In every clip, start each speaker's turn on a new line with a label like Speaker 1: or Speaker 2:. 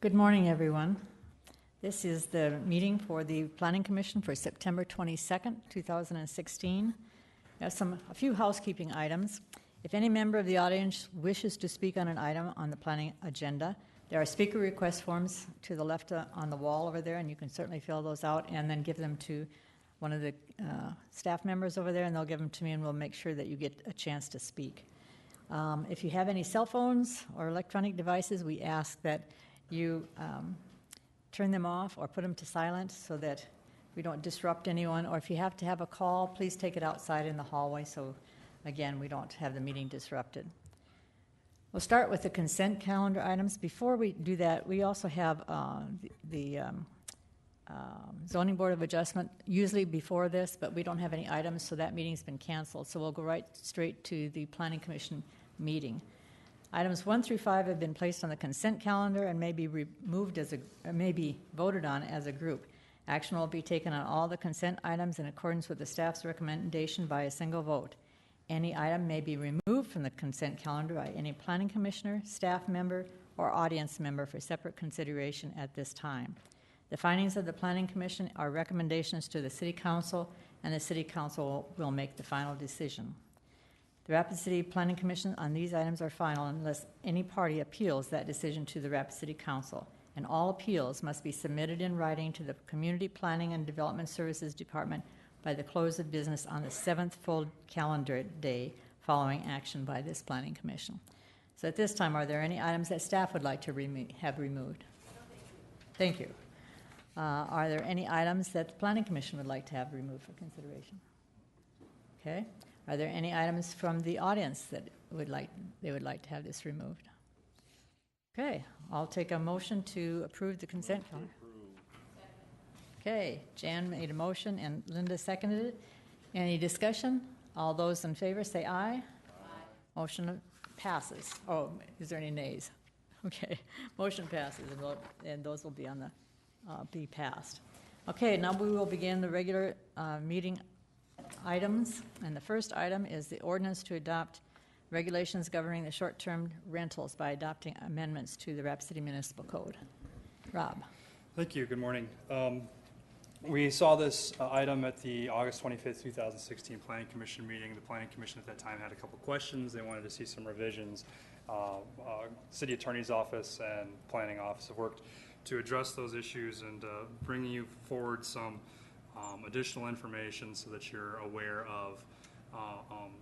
Speaker 1: Good morning, everyone. This is the meeting for the Planning Commission for September 22nd, 2016. We have a few housekeeping items. If any member of the audience wishes to speak on an item on the planning agenda, there are speaker request forms to the left on the wall over there, and you can certainly fill those out and then give them to one of the staff members over there, and they'll give them to me, and we'll make sure that you get a chance to speak. If you have any cell phones or electronic devices, we ask that you turn them off or put them to silent so that we don't disrupt anyone. Or if you have to have a call, please take it outside in the hallway so, again, we don't have the meeting disrupted. We'll start with the consent calendar items. Before we do that, we also have the Zoning Board of Adjustment usually before this, but we don't have any items, so that meeting's been canceled. So we'll go right straight to the Planning Commission meeting. Items 1 through 5 have been placed on the consent calendar and may be voted on as a group. Action will be taken on all the consent items in accordance with the staff's recommendation by a single vote. Any item may be removed from the consent calendar by any planning commissioner, staff member, or audience member for separate consideration at this time. The findings of the Planning Commission are recommendations to the City Council, and the City Council will make the final decision. The Rapid City Planning Commission on these items are final unless any party appeals that decision to the Rapid City Council, and all appeals must be submitted in writing to the Community Planning and Development Services Department by the close of business on the 7th full calendar day following action by this Planning Commission. So at this time, are there any items that staff would like to have removed? Thank you. Are there any items that the Planning Commission would like to have removed for consideration? Okay. Are there any items from the audience that they would like to have this removed? Okay, I'll take a motion to approve the consent calendar. Okay, Jan made a motion and Linda seconded it. Any discussion? All those in favor say aye. Aye. Motion passes. Oh, is there any nays? Okay, motion passes, and those will be on the be passed. Okay, now we will begin the regular meeting items, and the first item is the ordinance to adopt regulations governing the short-term rentals by adopting amendments to the Rapid City Municipal Code. Rob.
Speaker 2: Thank you. Good morning. We saw this item at the August 25th, 2016 Planning Commission meeting. The Planning Commission at that time had a couple questions. They wanted to see some revisions. City Attorney's Office and Planning Office have worked to address those issues and bring you forward some additional information so that you're aware of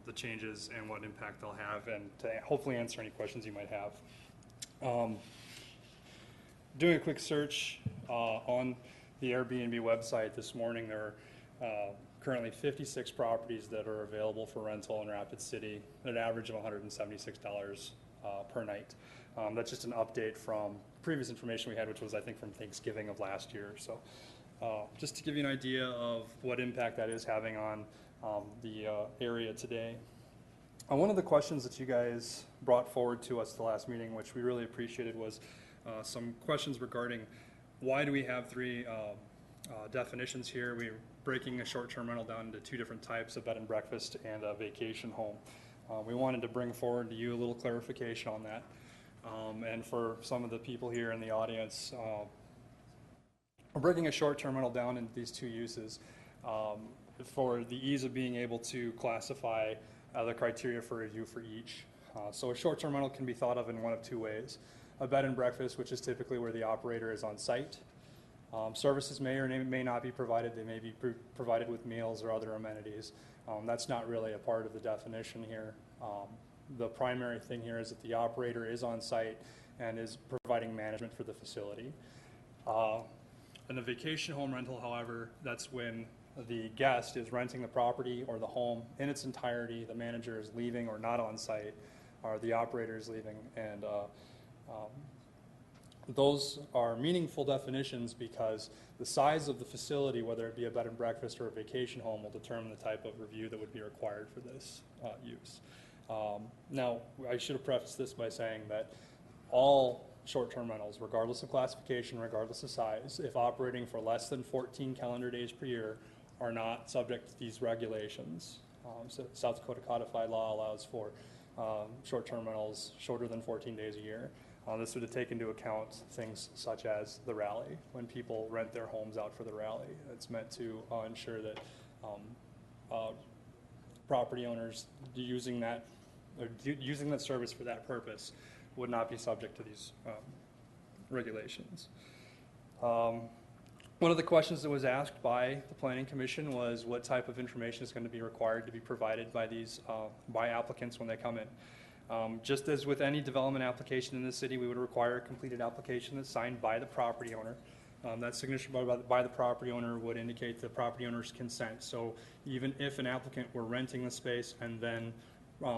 Speaker 2: the changes and what impact they'll have, and to hopefully answer any questions you might have. Doing a quick search on the Airbnb website this morning, there are currently 56 properties that are available for rental in Rapid City at an average of $176 per night. That's just an update from previous information we had, which was, I think, from Thanksgiving of last year. So just to give you an idea of what impact that is having on the area today. One of the questions that you guys brought forward to us the last meeting, which we really appreciated, was some questions regarding why do we have three definitions here. We're breaking a short-term rental down into two different types, a bed and breakfast and a vacation home. We wanted to bring forward to you a little clarification on that. And for some of the people here in the audience, we're breaking a short-term rental down into these two uses for the ease of being able to classify the criteria for review for each. So a short-term rental can be thought of in one of two ways. A bed and breakfast, which is typically where the operator is on site. Services may or may not be provided. They may be provided with meals or other amenities. That's not really a part of the definition here. The primary thing here is that the operator is on site and is providing management for the facility. In a vacation home rental, however, that's when the guest is renting the property or the home in its entirety, the manager is leaving or not on site, or the operator is leaving, and those are meaningful definitions because the size of the facility, whether it be a bed and breakfast or a vacation home, will determine the type of review that would be required for this use. Now, I should have prefaced this by saying that all short-term rentals, regardless of classification, regardless of size, if operating for less than 14 calendar days per year, are not subject to these regulations. So South Dakota codified law allows for short-term rentals shorter than 14 days a year. This would take into account things such as the rally. When people rent their homes out for the rally, it's meant to ensure that property owners using that service for that purpose would not be subject to these regulations. One of the questions that was asked by the Planning Commission was what type of information is going to be required to be provided by these by applicants when they come in. Just as with any development application in the city, we would require a completed application that's signed by the property owner. That signature by the property owner would indicate the property owner's consent. So even if an applicant were renting the space and then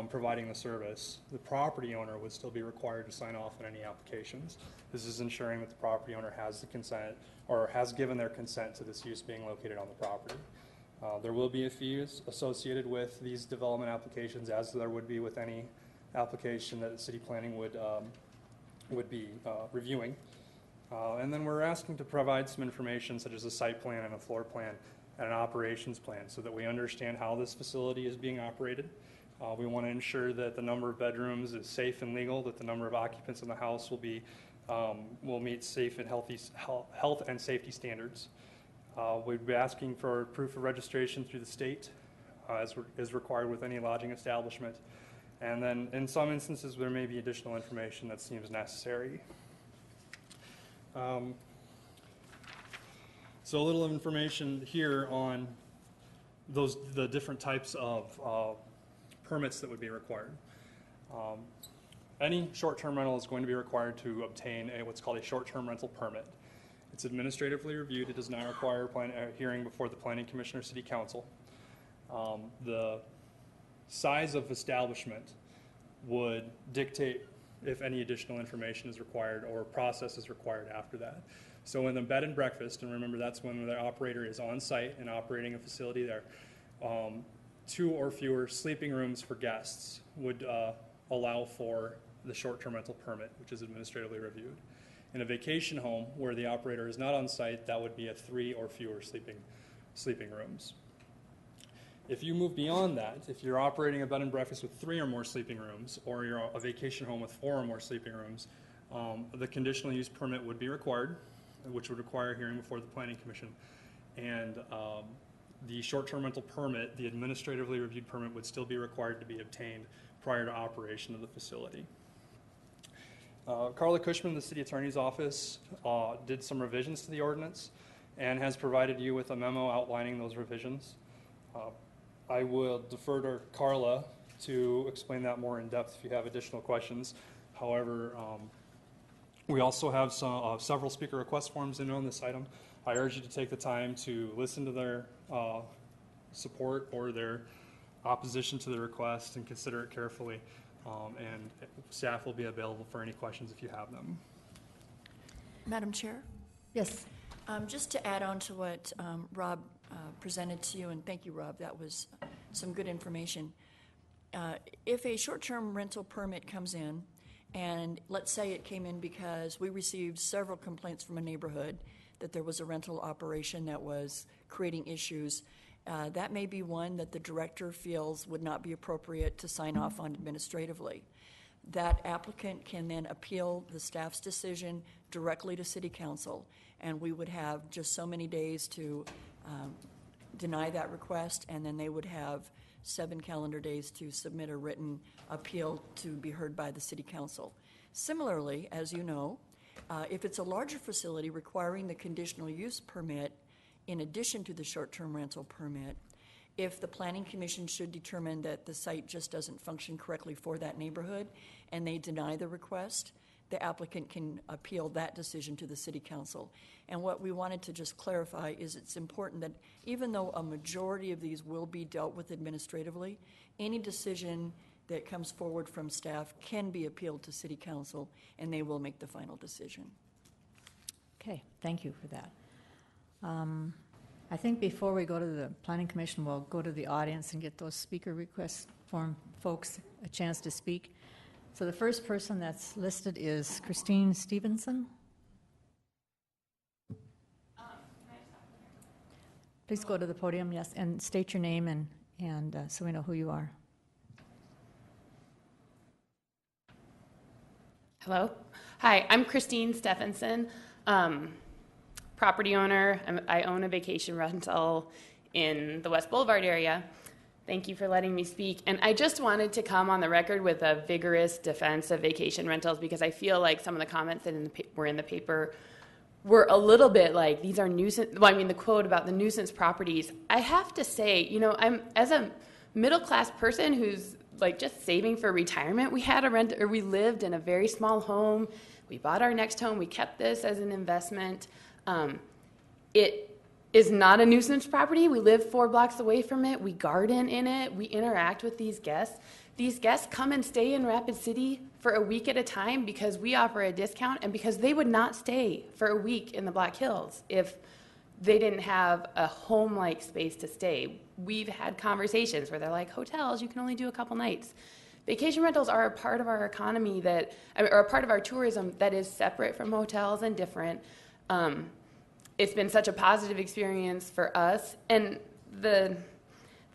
Speaker 2: providing the service, the property owner would still be required to sign off on any applications. This is ensuring that the property owner has the consent or has given their consent to this use being located on the property. There will be a fees associated with these development applications, as there would be with any application that the city planning would be reviewing. And then we're asking to provide some information such as a site plan and a floor plan and an operations plan so that we understand how this facility is being operated. We want to ensure that the number of bedrooms is safe and legal, that the number of occupants in the house will meet safe and health and safety standards. We'd be asking for proof of registration through the state, as is required with any lodging establishment. And then in some instances, there may be additional information that seems necessary. So a little information here on the different types of permits that would be required. Any short-term rental is going to be required to obtain what's called a short-term rental permit. It's administratively reviewed. It does not require a hearing before the Planning Commission or City Council. The size of establishment would dictate if any additional information is required or process is required after that. So in the bed and breakfast, and remember that's when the operator is on site and operating a facility there, 2 or fewer sleeping rooms for guests would allow for the short-term rental permit, which is administratively reviewed. In a vacation home where the operator is not on site, that would be a 3 or fewer sleeping rooms. If you move beyond that, if you're operating a bed and breakfast with 3 or more sleeping rooms, or you're a vacation home with 4 or more sleeping rooms, the conditional use permit would be required, which would require a hearing before the Planning Commission. And the short-term rental permit, the administratively reviewed permit, would still be required to be obtained prior to operation of the facility. Carla Cushman, the City Attorney's Office, did some revisions to the ordinance and has provided you with a memo outlining those revisions. I will defer to Carla to explain that more in depth if you have additional questions. However, we also have several speaker request forms in on this item. I urge you to take the time to listen to their support or their opposition to the request and consider it carefully. And staff will be available for any questions if you have them.
Speaker 3: Madam Chair?
Speaker 1: Yes.
Speaker 3: Just to add on to what Rob presented to you, and thank you, Rob, that was some good information. If a short-term rental permit comes in, and let's say it came in because we received several complaints from a neighborhood that there was a rental operation that was creating issues, that may be one that the director feels would not be appropriate to sign off on administratively. That applicant can then appeal the staff's decision directly to City Council, and we would have just so many days to deny that request, and then they would have 7 calendar days to submit a written appeal to be heard by the City Council. Similarly, as you know, if it's a larger facility requiring the conditional use permit in addition to the short-term rental permit, if the Planning Commission should determine that the site just doesn't function correctly for that neighborhood and they deny the request, the applicant can appeal that decision to the City Council. And what we wanted to just clarify is it's important that even though a majority of these will be dealt with administratively, any decision that comes forward from staff can be appealed to City Council, and they will make the final decision.
Speaker 1: Okay, thank you for that. I think before we go to the Planning Commission, we'll go to the audience and get those speaker request form folks a chance to speak. So the first person that's listed is Christine Stevenson. Please go to the podium, yes, and state your name and so we know who you are.
Speaker 4: Hello. Hi, I'm Christine Stephenson, property owner. I own a vacation rental in the West Boulevard area. Thank you for letting me speak. And I just wanted to come on the record with a vigorous defense of vacation rentals because I feel like some of the comments that were in the paper were a little bit like, these are nuisance, well, I mean, the quote about the nuisance properties. I have to say, you know, I'm, as a middle-class person who's like just saving for retirement, we lived in a very small home. We bought our next home. We kept this as an investment. It is not a nuisance property. We live 4 blocks away from it. We garden in it. We interact with these guests. These guests come and stay in Rapid City for a week at a time because we offer a discount and because they would not stay for a week in the Black Hills if they didn't have a home-like space to stay. We've had conversations where they're like, hotels, you can only do a couple nights. Vacation rentals are a part of our economy or a part of our tourism that is separate from hotels and different. It's been such a positive experience for us. And the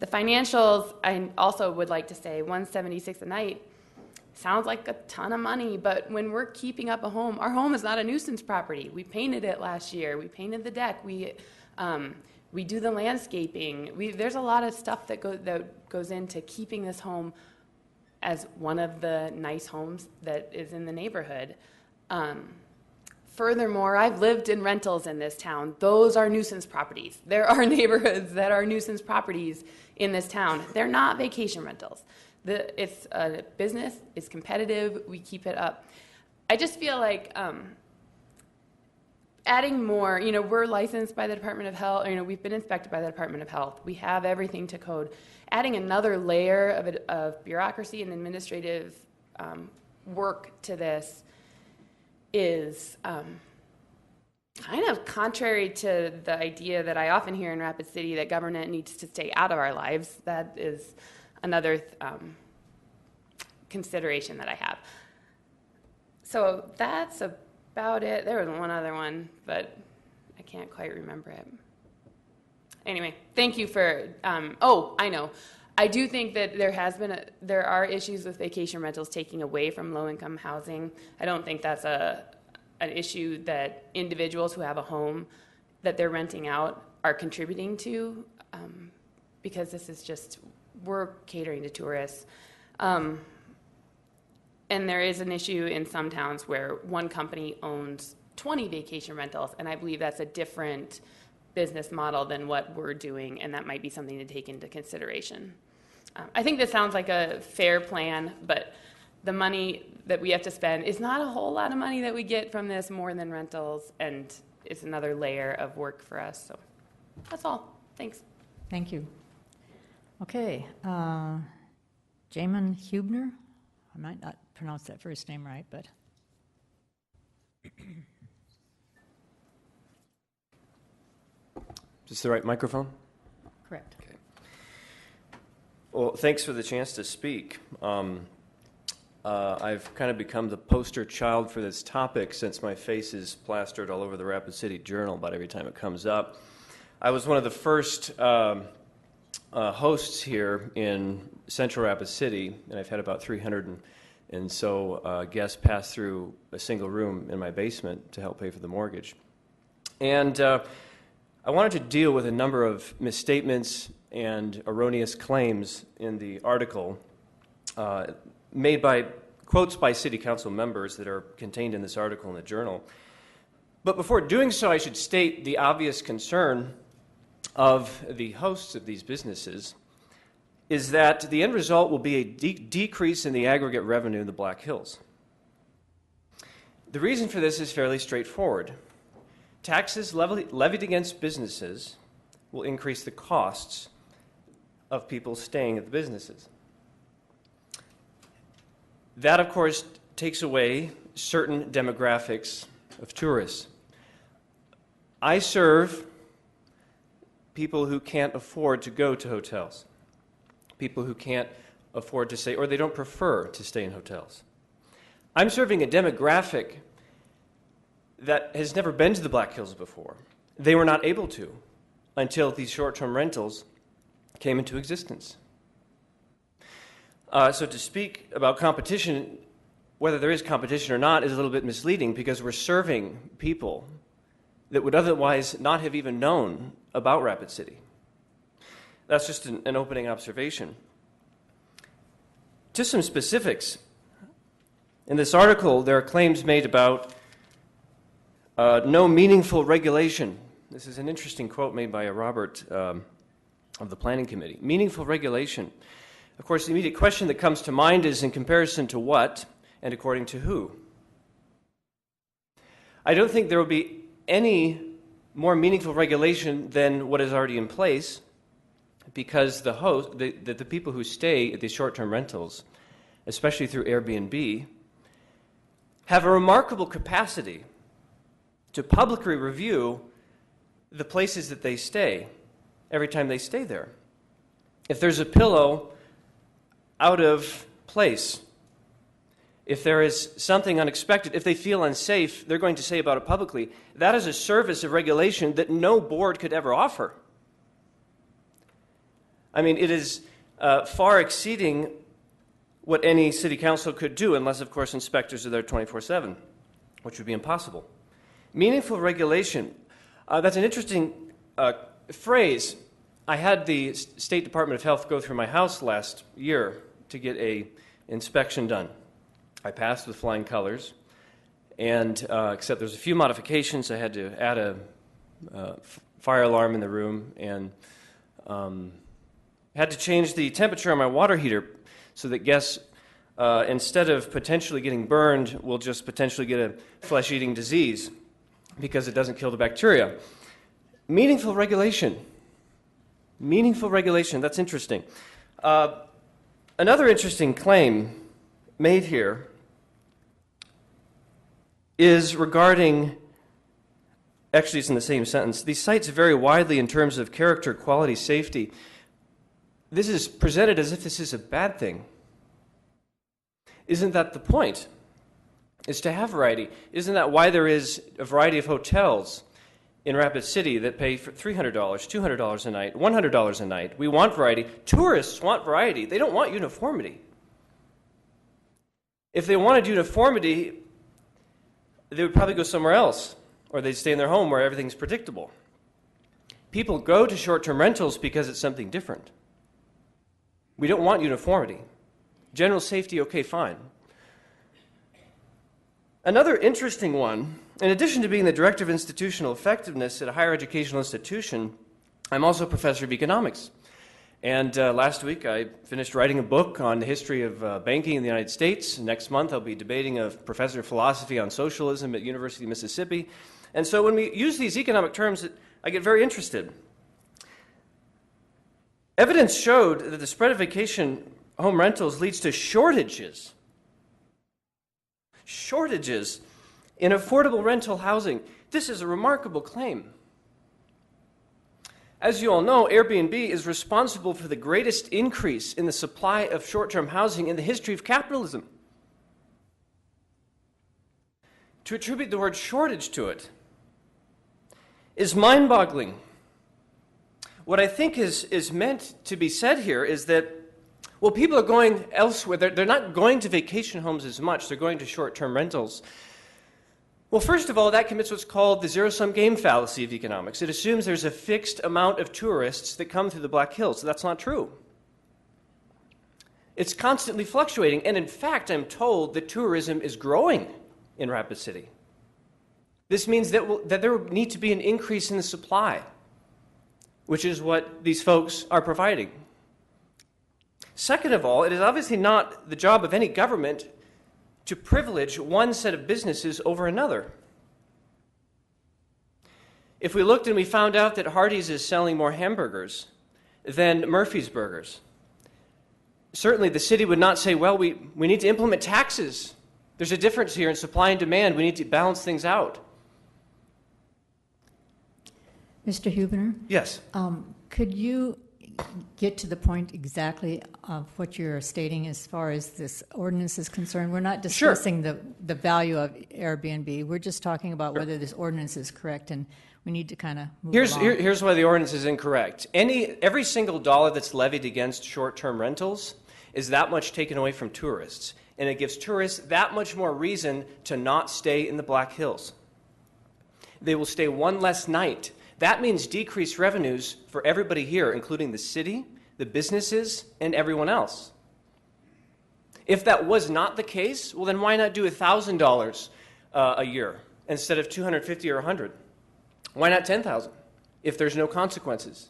Speaker 4: financials, I also would like to say, $176 a night sounds like a ton of money, but when we're keeping up a home, our home is not a nuisance property. We painted it last year. We painted the deck. We do the landscaping. There's a lot of stuff that goes into keeping this home as one of the nice homes that is in the neighborhood. Furthermore, I've lived in rentals in this town. Those are nuisance properties. There are neighborhoods that are nuisance properties in this town. They're not vacation rentals. It's a business, it's competitive, we keep it up. I just feel like adding more, you know, we're licensed by the Department of Health, you know, we've been inspected by the Department of Health. We have everything to code. Adding another layer of bureaucracy and administrative work to this is kind of contrary to the idea that I often hear in Rapid City that government needs to stay out of our lives. That is another consideration that I have. So that's about it. There was one other one, but I can't quite remember it. Anyway, thank you for, I know. I do think that there are issues with vacation rentals taking away from low-income housing. I don't think that's an issue that individuals who have a home that they're renting out are contributing to, because this is just, we're catering to tourists. And there is an issue in some towns where one company owns 20 vacation rentals, and I believe that's a different business model than what we're doing, and that might be something to take into consideration. I think this sounds like a fair plan, but the money that we have to spend is not a whole lot of money that we get from this more than rentals, and it's another layer of work for us. So that's all. Thanks.
Speaker 1: Thank you. Okay, Jamin Hubner. I might not pronounce that first name right, but.
Speaker 5: Is this the right microphone?
Speaker 1: Correct.
Speaker 5: Okay. Well, thanks for the chance to speak. I've kind of become the poster child for this topic since my face is plastered all over the Rapid City Journal about every time it comes up. I was one of the first hosts here in Central Rapid City, and I've had about 300 and so guests pass through a single room in my basement to help pay for the mortgage. And I wanted to deal with a number of misstatements and erroneous claims in the article made by quotes by city council members that are contained in this article in the Journal. But before doing so, I should state the obvious concern of the hosts of these businesses is that the end result will be a decrease in the aggregate revenue in the Black Hills. The reason for this is fairly straightforward. Taxes levied against businesses will increase the costs of people staying at the businesses. That, of course, takes away certain demographics of tourists. I serve people who can't afford to go to hotels, people who can't afford to stay, or they don't prefer to stay in hotels. I'm serving a demographic that has never been to the Black Hills before. They were not able to until these short-term rentals came into existence. So to speak about competition, whether there is competition or not is a little bit misleading because we're serving people that would otherwise not have even known about Rapid City. That's just an opening observation. Just some specifics. In this article, there are claims made about no meaningful regulation. This is an interesting quote made by Robert of the Planning Committee. Meaningful regulation. Of course, the immediate question that comes to mind is in comparison to what and according to who? I don't think there will be any more meaningful regulation than what is already in place, because the people who stay at these short-term rentals, especially through Airbnb, have a remarkable capacity to publicly review the places that they stay every time they stay there. If there's a pillow out of place, if there is something unexpected, if they feel unsafe, they're going to say about it publicly. That is a service of regulation that no board could ever offer. I mean, it is far exceeding what any city council could do, unless, of course, inspectors are there 24/7, which would be impossible. Meaningful regulation. That's an interesting phrase. I had the State Department of Health go through my house last year to get an inspection done. I passed with flying colors, and except there's a few modifications. I had to add a fire alarm in the room, and had to change the temperature on my water heater so that guests, instead of potentially getting burned, will just potentially get a flesh-eating disease because it doesn't kill the bacteria. Meaningful regulation. Meaningful regulation, that's interesting. Another interesting claim made here is regarding, actually it's in the same sentence, these sites vary widely in terms of character, quality, safety. This is presented as if this is a bad thing. Isn't that the point? Is to have variety. Isn't that why there is a variety of hotels in Rapid City that pay for $300, $200 a night, $100 a night? We want variety. Tourists want variety. They don't want uniformity. If they wanted uniformity, they would probably go somewhere else, or they'd stay in their home where everything's predictable. People go to short-term rentals because it's something different. We don't want uniformity. General safety, okay, fine. Another interesting one, in addition to being the Director of Institutional Effectiveness at a higher educational institution, I'm also a professor of economics. And last week I finished writing a book on the history of banking in the United States. Next month I'll be debating a professor of philosophy on socialism at University of Mississippi. And so when we use these economic terms, I get very interested. Evidence showed that the spread of vacation home rentals leads to shortages in affordable rental housing. This is a remarkable claim. As you all know, Airbnb is responsible for the greatest increase in the supply of short-term housing in the history of capitalism. To attribute the word shortage to it is mind-boggling. What I think is meant to be said here is that, well, people are going elsewhere. They're not going to vacation homes as much. They're going to short-term rentals. Well, first of all, that commits what's called the zero-sum game fallacy of economics. It assumes there's a fixed amount of tourists that come through the Black Hills. That's not true. It's constantly fluctuating. And in fact, I'm told that tourism is growing in Rapid City. This means that there will need to be an increase in the supply, which is what these folks are providing. Second of all, it is obviously not the job of any government to privilege one set of businesses over another. If we looked and we found out that Hardee's is selling more hamburgers than Murphy's Burgers, certainly the city would not say, well, we need to implement taxes. There's a difference here in supply and demand. We need to balance things out.
Speaker 1: Mr. Huebner?
Speaker 5: Yes.
Speaker 1: Could you get to the point exactly of what you're stating as far as this ordinance is concerned? We're not discussing the value of Airbnb. We're just talking about whether this ordinance is correct, and we need to kind of move along.
Speaker 5: Here's why the ordinance is incorrect. Every single dollar that's levied against short-term rentals is that much taken away from tourists. and it gives tourists that much more reason to not stay in the Black Hills. They will stay one less night. That means decreased revenues for everybody here, including the city, the businesses, and everyone else. If that was not the case, well, then why not do $1,000 a year instead of $250 or $100? Why not $10,000 if there's no consequences?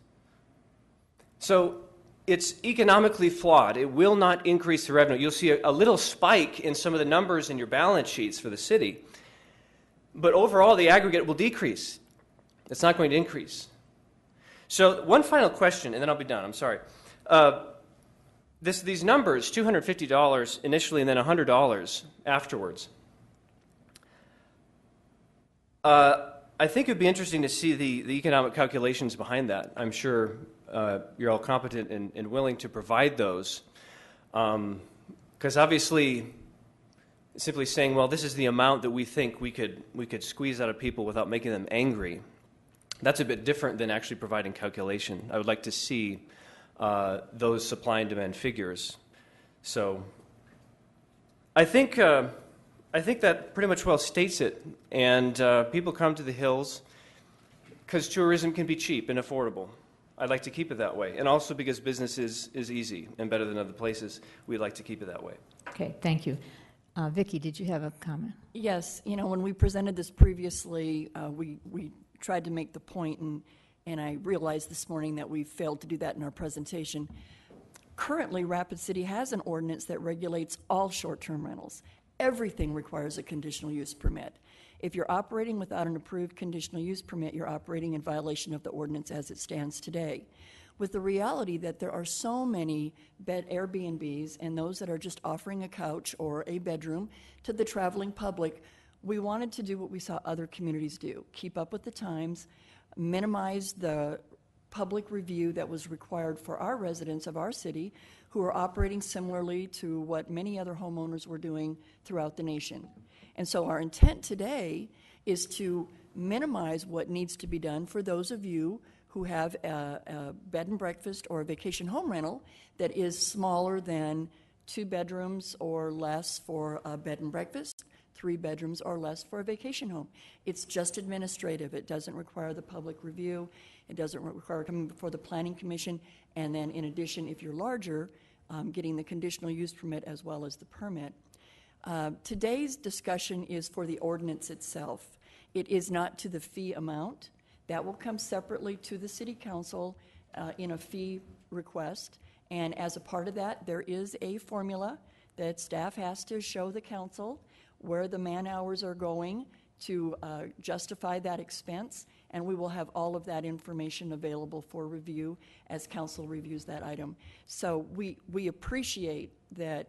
Speaker 5: So it's economically flawed. It will not increase the revenue. You'll see a little spike in some of the numbers in your balance sheets for the city, but overall the aggregate will decrease. It's not going to increase. So one final question, and then I'll be done. I'm sorry. These numbers, $250 initially and then $100 afterwards. I think it would be interesting to see the economic calculations behind that. I'm sure you're all competent and willing to provide those. Because obviously, simply saying, well, this is the amount that we think we could squeeze out of people without making them angry, that's a bit different than actually providing calculation. I would like to see those supply and demand figures. So I think that pretty much well states it. And people come to the hills because tourism can be cheap and affordable. I'd like to keep it that way. And also because business is easy and better than other places, we'd like to keep it that way.
Speaker 1: Okay, thank you. Vicki, did you have a comment?
Speaker 3: Yes, when we presented this previously, we tried to make the point, and I realized this morning that we failed to do that in our presentation. Currently, Rapid City has an ordinance that regulates all short-term rentals. Everything requires a conditional use permit. If you're operating without an approved conditional use permit, you're operating in violation of the ordinance as it stands today. With the reality that there are so many Airbnbs and those that are just offering a couch or a bedroom to the traveling public, we wanted to do what we saw other communities do, keep up with the times, minimize the public review that was required for our residents of our city who are operating similarly to what many other homeowners were doing throughout the nation. And so our intent today is to minimize what needs to be done for those of you who have a bed and breakfast or a vacation home rental that is smaller than 2 bedrooms or less for a bed and breakfast, 3 bedrooms or less for a vacation home. It's just administrative. It doesn't require the public review. It doesn't require coming before the Planning Commission. And then in addition, if you're larger, getting the conditional use permit as well as the permit. Today's discussion is for the ordinance itself. It is not to the fee amount. That will come separately to the City Council in a fee request. And as a part of that, there is a formula that staff has to show the council where the man hours are going to justify that expense, and we will have all of that information available for review as council reviews that item. So we appreciate that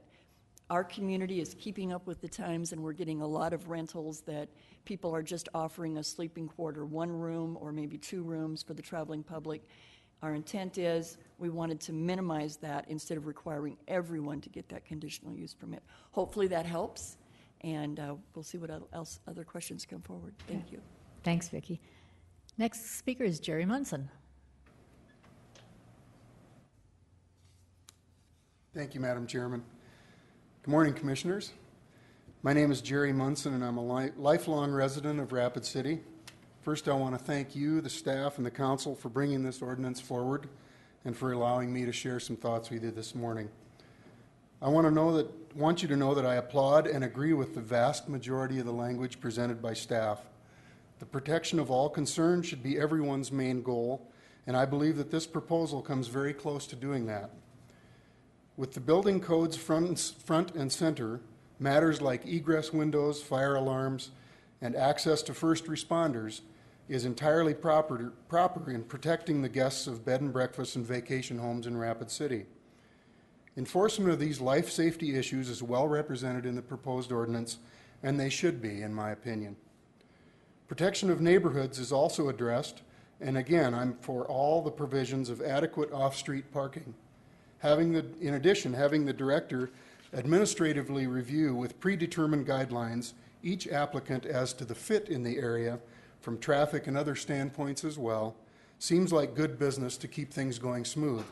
Speaker 3: our community is keeping up with the times, and we're getting a lot of rentals that people are just offering a sleeping quarter, 1 room or maybe 2 rooms for the traveling public. Our intent is we wanted to minimize that instead of requiring everyone to get that conditional use permit. Hopefully that helps. And we'll see what else other questions come forward. Thank you.
Speaker 1: Thanks, Vicki. Next speaker is Jerry Munson.
Speaker 6: Thank you, Madam Chairman. Good morning, Commissioners. My name is Jerry Munson, and I'm a lifelong resident of Rapid City. First, I want to thank you, the staff, and the council for bringing this ordinance forward and for allowing me to share some thoughts with you this morning. I want you to know that I applaud and agree with the vast majority of the language presented by staff. The protection of all concerned should be everyone's main goal, and I believe that this proposal comes very close to doing that. With the building codes front and center, matters like egress windows, fire alarms, and access to first responders is entirely proper in protecting the guests of bed and breakfast and vacation homes in Rapid City. Enforcement of these life safety issues is well represented in the proposed ordinance, and they should be, in my opinion. Protection of neighborhoods is also addressed, and again, I'm for all the provisions of adequate off-street parking. In addition, having the director administratively review with predetermined guidelines each applicant as to the fit in the area from traffic and other standpoints as well seems like good business to keep things going smooth.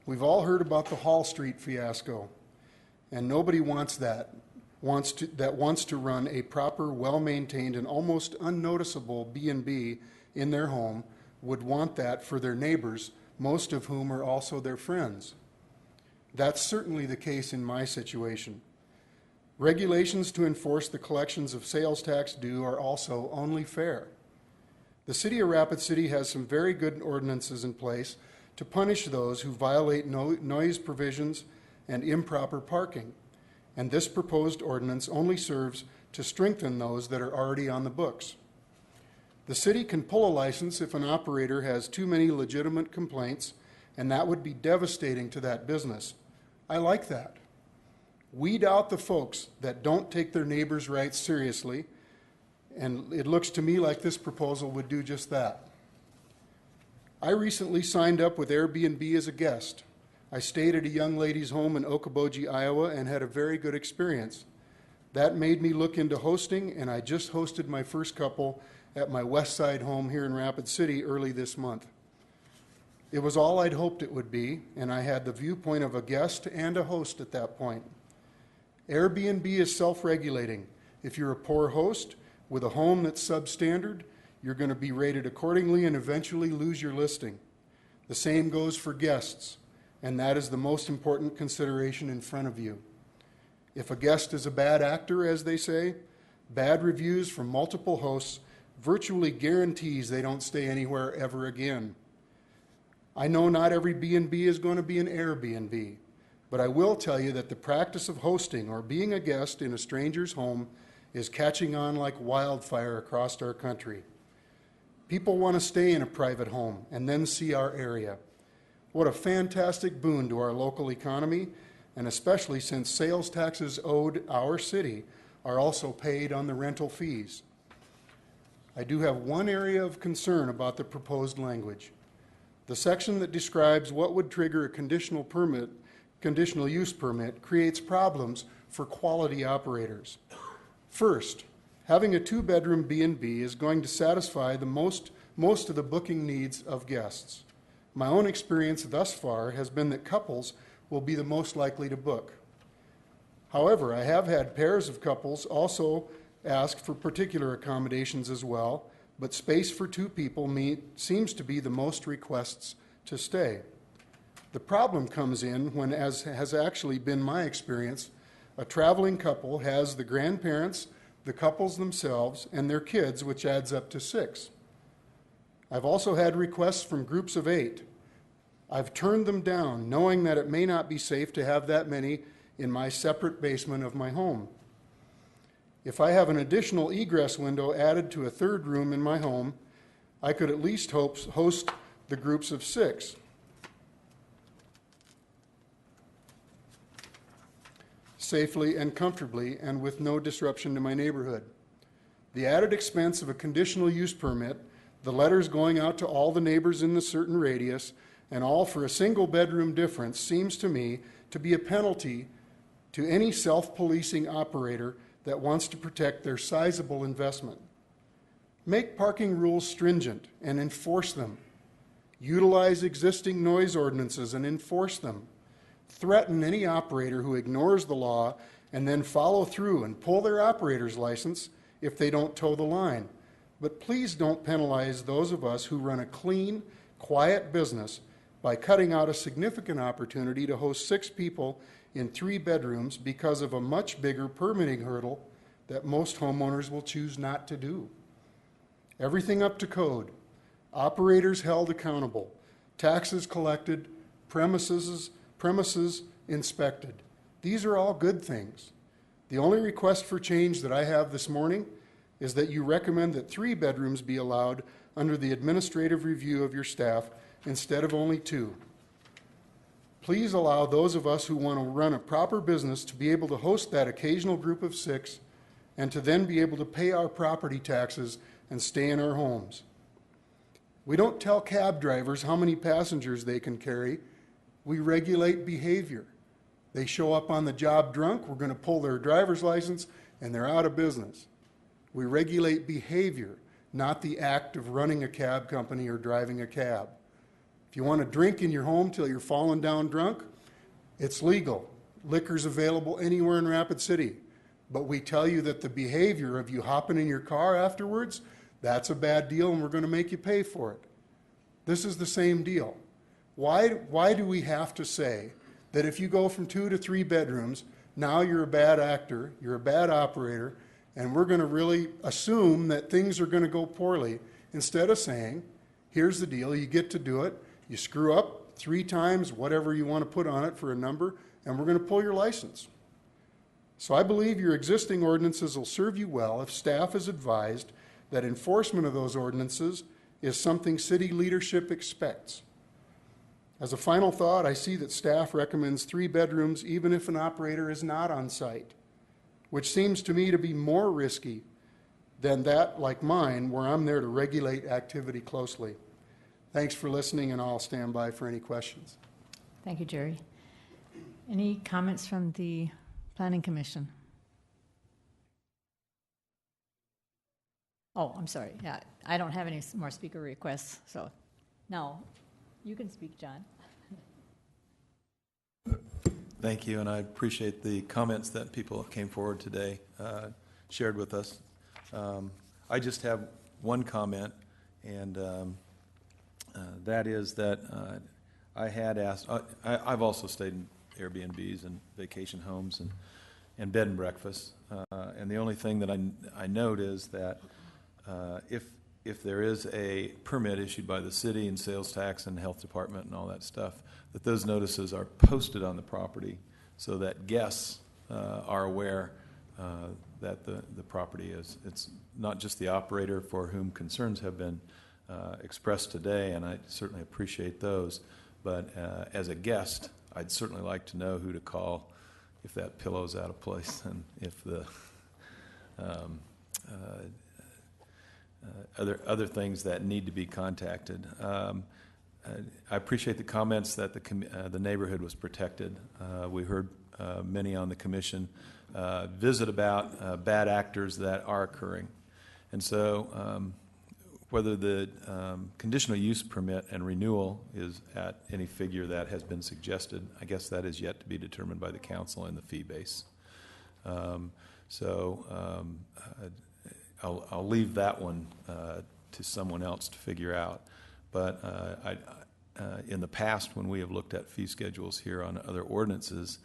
Speaker 6: We've all heard about the Hall Street fiasco, and nobody wants that. Wants to run a proper, well-maintained, and almost unnoticeable B&B in their home would want that for their neighbors, most of whom are also their friends. That's certainly the case in my situation. Regulations to enforce the collections of sales tax due are also only fair. The City of Rapid City has some very good ordinances in place to punish those who violate noise provisions and improper parking, and this proposed ordinance only serves to strengthen those that are already on the books. The city can pull a license if an operator has too many legitimate complaints, and that would be devastating to that business. I like that. Weed out the folks that don't take their neighbors' rights seriously, and it looks to me like this proposal would do just that. I recently signed up with Airbnb as a guest. I stayed at a young lady's home in Okoboji, Iowa, and had a very good experience. That made me look into hosting, and I just hosted my first couple at my West Side home here in Rapid City early this month. It was all I'd hoped it would be, and I had the viewpoint of a guest and a host at that point. Airbnb is self-regulating. If you're a poor host with a home that's substandard, you're going to be rated accordingly and eventually lose your listing. The same goes for guests, and that is the most important consideration in front of you. If a guest is a bad actor, as they say, bad reviews from multiple hosts virtually guarantees they don't stay anywhere ever again. I know not every B&B is going to be an Airbnb, but I will tell you that the practice of hosting or being a guest in a stranger's home is catching on like wildfire across our country. People want to stay in a private home and then see our area. What a fantastic boon to our local economy, and especially since sales taxes owed our city are also paid on the rental fees. I do have one area of concern about the proposed language. The section that describes what would trigger a conditional use permit creates problems for quality operators. First, having a 2-bedroom B&B is going to satisfy the most of the booking needs of guests. My own experience thus far has been that couples will be the most likely to book. However, I have had pairs of couples also ask for particular accommodations as well, but space for 2 people seems to be the most requests to stay. The problem comes in when, as has actually been my experience, a traveling couple has the grandparents, the couples themselves, and their kids, which adds up to 6. I've also had requests from groups of 8. I've turned them down, knowing that it may not be safe to have that many in my separate basement of my home. If I have an additional egress window added to a 3rd room in my home, I could at least host the groups of 6. Safely and comfortably and with no disruption to my neighborhood. The added expense of a conditional use permit, the letters going out to all the neighbors in the certain radius, and all for a single bedroom difference seems to me to be a penalty to any self-policing operator that wants to protect their sizable investment. Make parking rules stringent and enforce them. Utilize existing noise ordinances and enforce them. Threaten any operator who ignores the law and then follow through and pull their operator's license if they don't toe the line. But please don't penalize those of us who run a clean, quiet business by cutting out a significant opportunity to host 6 people in 3 bedrooms because of a much bigger permitting hurdle that most homeowners will choose not to do. Everything up to code, operators held accountable, taxes collected, premises inspected. These are all good things. The only request for change that I have this morning is that you recommend that 3 bedrooms be allowed under the administrative review of your staff instead of only 2. Please allow those of us who want to run a proper business to be able to host that occasional group of 6 and to then be able to pay our property taxes and stay in our homes. We don't tell cab drivers how many passengers they can carry. We regulate behavior. They show up on the job drunk, we're going to pull their driver's license, and they're out of business. We regulate behavior, not the act of running a cab company or driving a cab. If you want to drink in your home till you're falling down drunk, it's legal. Liquor's available anywhere in Rapid City. But we tell you that the behavior of you hopping in your car afterwards, that's a bad deal and we're going to make you pay for it. This is the same deal. Why do we have to say that if you go from 2 to 3 bedrooms, now you're a bad actor, you're a bad operator, and we're going to really assume that things are going to go poorly, instead of saying, here's the deal, you get to do it, you screw up 3 times, whatever you want to put on it for a number, and we're going to pull your license. So I believe your existing ordinances will serve you well if staff is advised that enforcement of those ordinances is something city leadership expects. As a final thought, I see that staff recommends 3 bedrooms even if an operator is not on site, which seems to me to be more risky than that like mine, where I'm there to regulate activity closely. Thanks for listening, and I'll stand by for any questions.
Speaker 1: Thank you, Jerry. Any comments from the Planning Commission? Oh, I'm sorry. Yeah, I don't have any more speaker requests, so now you can speak, John.
Speaker 7: Thank you, and I appreciate the comments that people came forward today, shared with us. I just have one comment, and that is that I had asked, I've also stayed in Airbnbs and vacation homes and bed and breakfasts, and the only thing that I note is that if there is a permit issued by the city and sales tax and health department and all that stuff, that those notices are posted on the property so that guests are aware that the property is, it's not just the operator for whom concerns have been expressed today, and I certainly appreciate those, but as a guest, I'd certainly like to know who to call if that pillow's out of place and if the other things that need to be contacted. I appreciate the comments that the neighborhood was protected. We heard many on the commission visit about bad actors that are occurring. And so whether the conditional use permit and renewal is at any figure that has been suggested, I guess that is yet to be determined by the council and the fee base. I'll leave that one to someone else to figure out. But in the past, when we have looked at fee schedules here on other ordinances,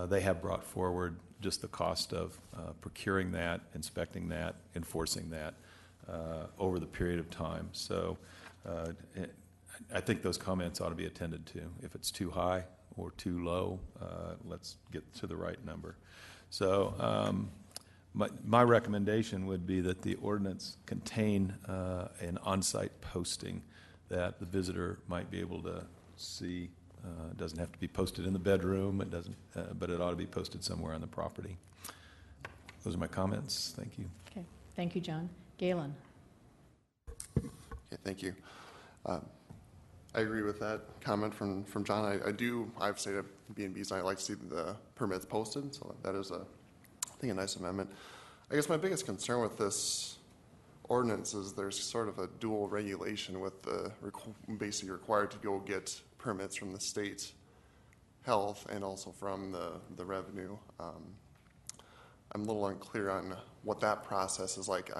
Speaker 7: they have brought forward just the cost of procuring that, inspecting that, enforcing that over the period of time. So I think those comments ought to be attended to. If it's too high or too low, let's get to the right number. So my recommendation would be that the ordinance contain an on-site posting that the visitor might be able to see. It doesn't have to be posted in the bedroom. It doesn't, but it ought to be posted somewhere on the property. Those are my comments. Thank you.
Speaker 1: Okay, thank you, John. Galen.
Speaker 8: Okay, thank you. I agree with that comment from John. I've stayed at B&Bs, and I like to see the permits posted, so that is I think a nice amendment. I guess my biggest concern with this ordinance is there's sort of a dual regulation with the basically required to go get permits from the state health and also from the revenue. I'm a little unclear on what that process is like.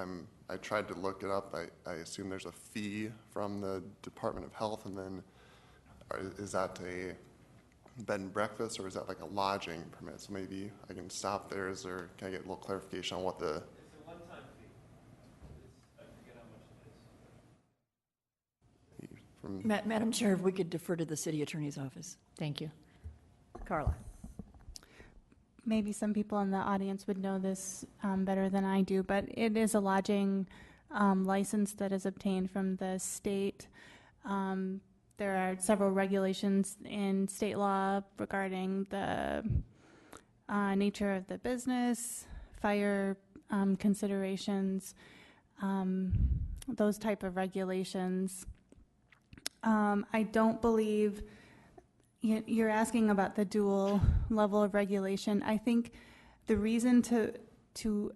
Speaker 8: I tried to look it up. I assume there's a fee from the Department of Health, and then is that a bed and breakfast, or is that like a lodging permit? So maybe I can stop there. Can I get a little clarification on what the...
Speaker 5: It's a one-time fee. I forget how much it is.
Speaker 3: Madam Chair, if we could defer to the city attorney's office.
Speaker 1: Thank you. Carla.
Speaker 9: Maybe some people in the audience would know this better than I do, but it is a lodging license that is obtained from the state. There are several regulations in state law regarding the nature of the business, fire considerations, those type of regulations. I don't believe you're asking about the dual level of regulation. I think the reason to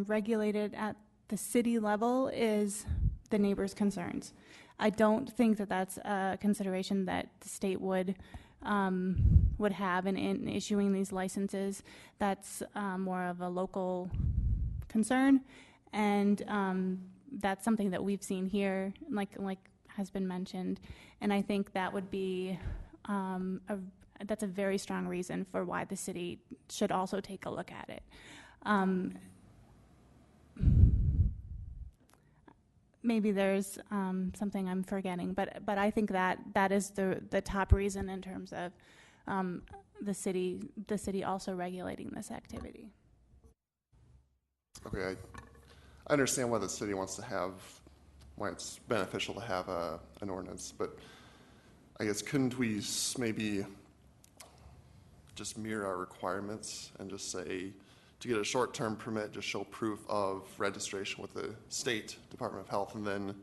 Speaker 9: regulate it at the city level is the neighbors' concerns. I don't think that that's a consideration that the state would would have in issuing these licenses. That's more of a local concern, and that's something that we've seen here, like has been mentioned, and I think that would be that's a very strong reason for why the city should also take a look at it. Maybe there's something I'm forgetting, but I think that is the top reason in terms of the city also regulating this activity.
Speaker 8: Okay, I understand why the city wants to have, why it's beneficial to have an ordinance, but I guess couldn't we maybe just mirror our requirements and just say, to get a short-term permit, just show proof of registration with the State Department of Health, and then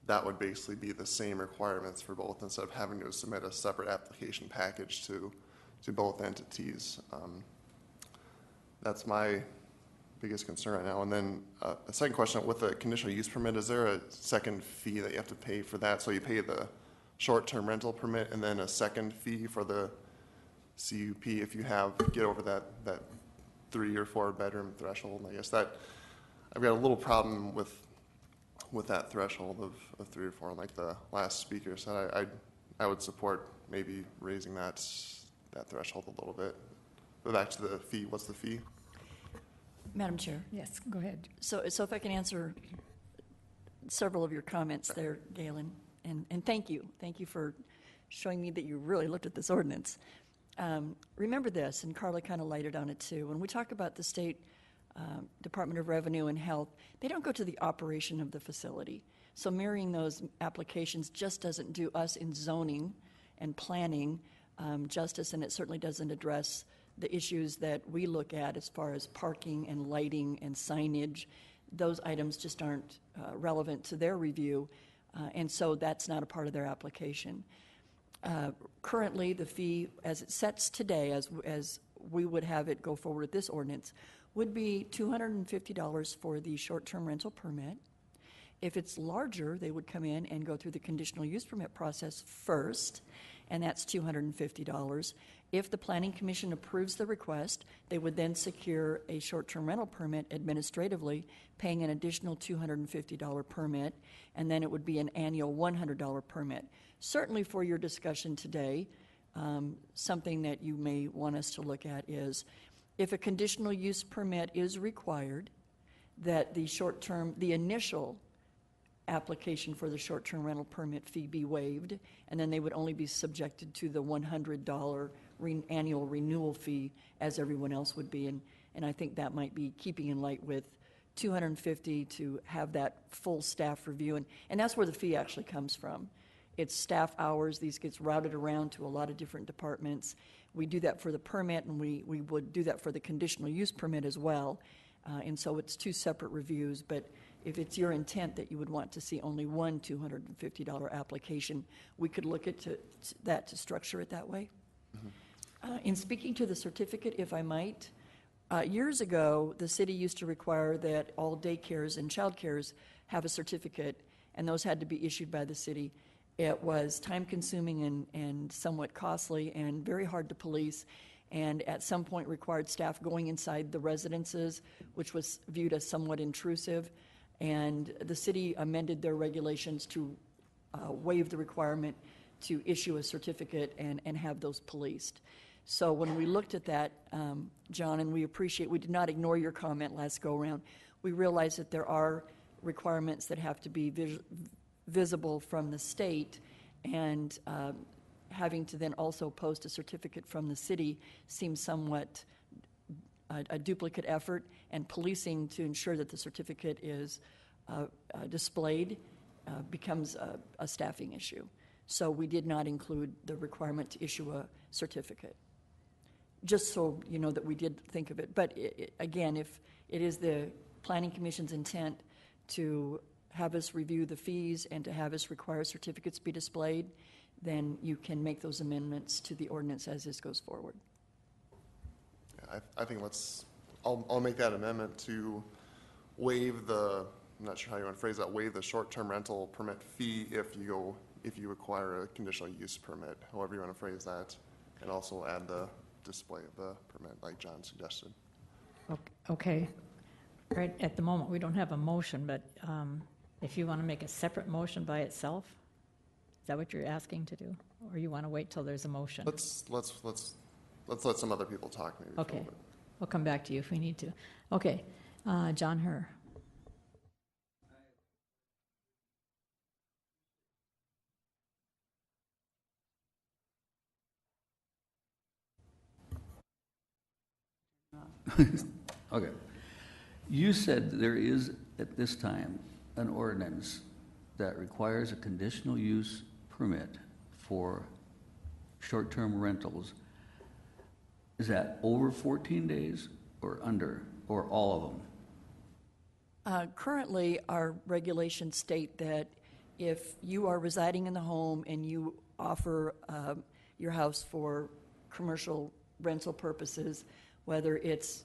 Speaker 8: that would basically be the same requirements for both instead of having to submit a separate application package to both entities. That's my biggest concern right now. And then a second question, with a conditional use permit, is there a second fee that you have to pay for that? So you pay the short-term rental permit and then a second fee for the CUP if you get over that 3 or 4 bedroom threshold. And I guess that I've got a little problem with that threshold of 3 or 4. Like the last speaker said, I would support maybe raising that threshold a little bit. But back to the fee. What's the fee?
Speaker 3: Madam Chair.
Speaker 1: Yes, go ahead.
Speaker 3: So if I can answer several of your comments there, Galen, and thank you. Thank you for showing me that you really looked at this ordinance. Remember this, and Carla kind of lighted on it too. When we talk about the State Department of Revenue and Health, they don't go to the operation of the facility. So mirroring those applications just doesn't do us in zoning and planning justice, and it certainly doesn't address the issues that we look at as far as parking and lighting and signage. Those items just aren't relevant to their review, and so that's not a part of their application. Currently, the fee, as it sets today, as we would have it go forward with this ordinance, would be $250 for the short-term rental permit. If it's larger, they would come in and go through the conditional use permit process first, and that's $250. If the Planning Commission approves the request, they would then secure a short-term rental permit administratively, paying an additional $250 permit, and then it would be an annual $100 permit. Certainly for your discussion today, something that you may want us to look at is if a conditional use permit is required, that the initial application for the short-term rental permit fee be waived, and then they would only be subjected to the $100 annual renewal fee as everyone else would be. And I think that might be keeping in light with $250 to have that full staff review. And that's where the fee actually comes from. It's staff hours. These gets routed around to a lot of different departments. We do that for the permit, and we would do that for the conditional use permit as well. And so it's 2 separate reviews. But if it's your intent that you would want to see only one $250 application, we could look at that to structure it that way. Mm-hmm. In speaking to the certificate, if I might, years ago, the city used to require that all daycares and child cares have a certificate, and those had to be issued by the city. It was time-consuming and somewhat costly and very hard to police, and at some point required staff going inside the residences, which was viewed as somewhat intrusive. And the city amended their regulations to waive the requirement to issue a certificate and have those policed. So when we looked at that, John, and we did not ignore your comment last go-around, we realized that there are requirements that have to be visible from the state, and having to then also post a certificate from the city seems somewhat a duplicate effort, and policing to ensure that the certificate is displayed becomes a staffing issue. So we did not include the requirement to issue a certificate, just so you know that we did think of it. But again, if it is the Planning Commission's intent to have us review the fees and to have us require certificates be displayed, then you can make those amendments to the ordinance as this goes forward.
Speaker 8: Yeah, I think I'll make that amendment to waive I'm not sure how you want to phrase that, waive the short-term rental permit fee if you go if you require a conditional use permit, however you want to phrase that, and also add the display of the permit like John suggested.
Speaker 1: Okay. Right, at the moment, we don't have a motion, but if you want to make a separate motion by itself, is that what you're asking to do? Or you want to wait till there's a motion?
Speaker 8: Let's let some other people talk maybe.
Speaker 1: Okay.
Speaker 8: For a little bit.
Speaker 1: We'll come back to you if we need to. Okay, John Herr.
Speaker 10: Okay. You said there is, at this time, an ordinance that requires a conditional use permit for short-term rentals. Is that over 14 days or under, or all of them?
Speaker 3: Currently, our regulations state that if you are residing in the home and you offer your house for commercial rental purposes, whether it's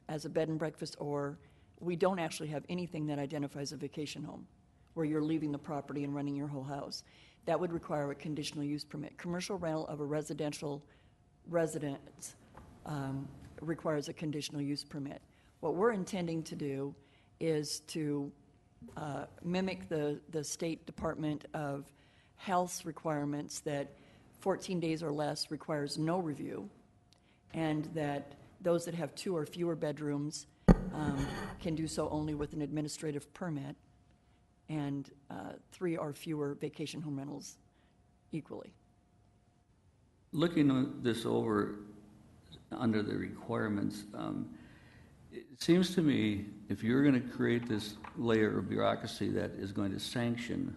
Speaker 3: as a bed and breakfast or we don't actually have anything that identifies a vacation home where you're leaving the property and running your whole house, that would require a conditional use permit. Commercial rental of a residential residence requires a conditional use permit. What we're intending to do is to mimic the State Department of Health's requirements that 14 days or less requires no review, and that those that have 2 or fewer bedrooms can do so only with an administrative permit, and 3 or fewer vacation home rentals equally.
Speaker 10: Looking this over under the requirements, it seems to me if you're going to create this layer of bureaucracy that is going to sanction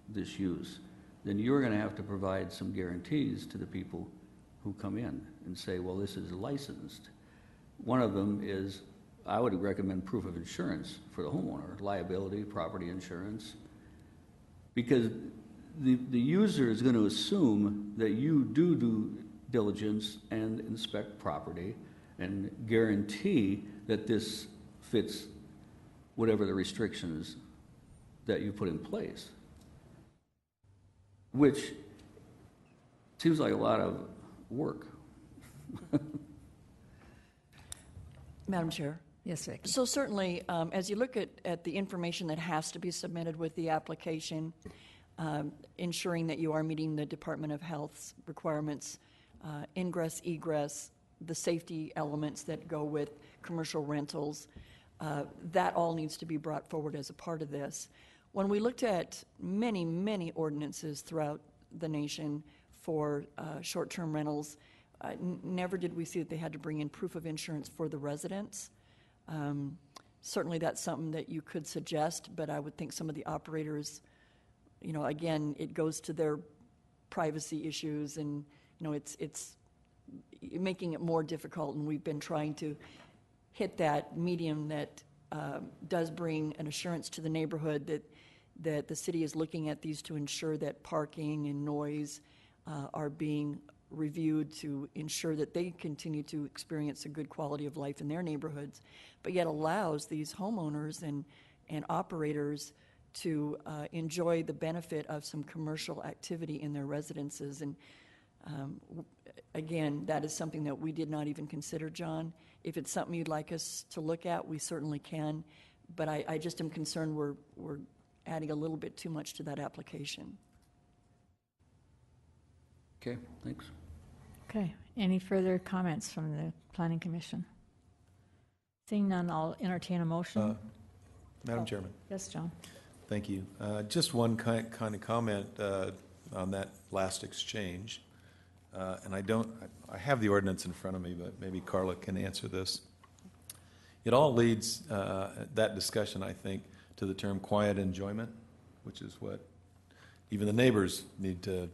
Speaker 10: this use, then you're going to have to provide some guarantees to the people who come in and say, well, this is licensed. One of them is, I would recommend proof of insurance for the homeowner, liability, property insurance, because the user is going to assume that you do due diligence and inspect property and guarantee that this fits whatever the restrictions that you put in place, which seems like a lot of work.
Speaker 3: Madam Chair.
Speaker 1: Yes, Vicki.
Speaker 3: So certainly, as you look at the information that has to be submitted with the application, ensuring that you are meeting the Department of Health's requirements, ingress, egress, the safety elements that go with commercial rentals, that all needs to be brought forward as a part of this. When we looked at many, many ordinances throughout the nation for short-term rentals, never did we see that they had to bring in proof of insurance for the residents. Certainly that's something that you could suggest, but I would think some of the operators, you know, again, it goes to their privacy issues, and, you know, it's making it more difficult, and we've been trying to hit that medium that does bring an assurance to the neighborhood that the city is looking at these to ensure that parking and noise are being reviewed to ensure that they continue to experience a good quality of life in their neighborhoods, but yet allows these homeowners and operators to enjoy the benefit of some commercial activity in their residences. And again, that is something that we did not even consider, John. If it's something you'd like us to look at, we certainly can, but I just am concerned we're adding a little bit too much to that application.
Speaker 10: Okay, thanks.
Speaker 1: Okay, any further comments from the Planning Commission? Seeing none, I'll entertain a motion.
Speaker 7: Madam Chairman.
Speaker 1: Yes, John.
Speaker 7: Thank you. Just one kind of comment on that last exchange. And I have the ordinance in front of me, but maybe Carla can answer this. It all leads, that discussion, I think, to the term quiet enjoyment, which is what even the neighbors need to,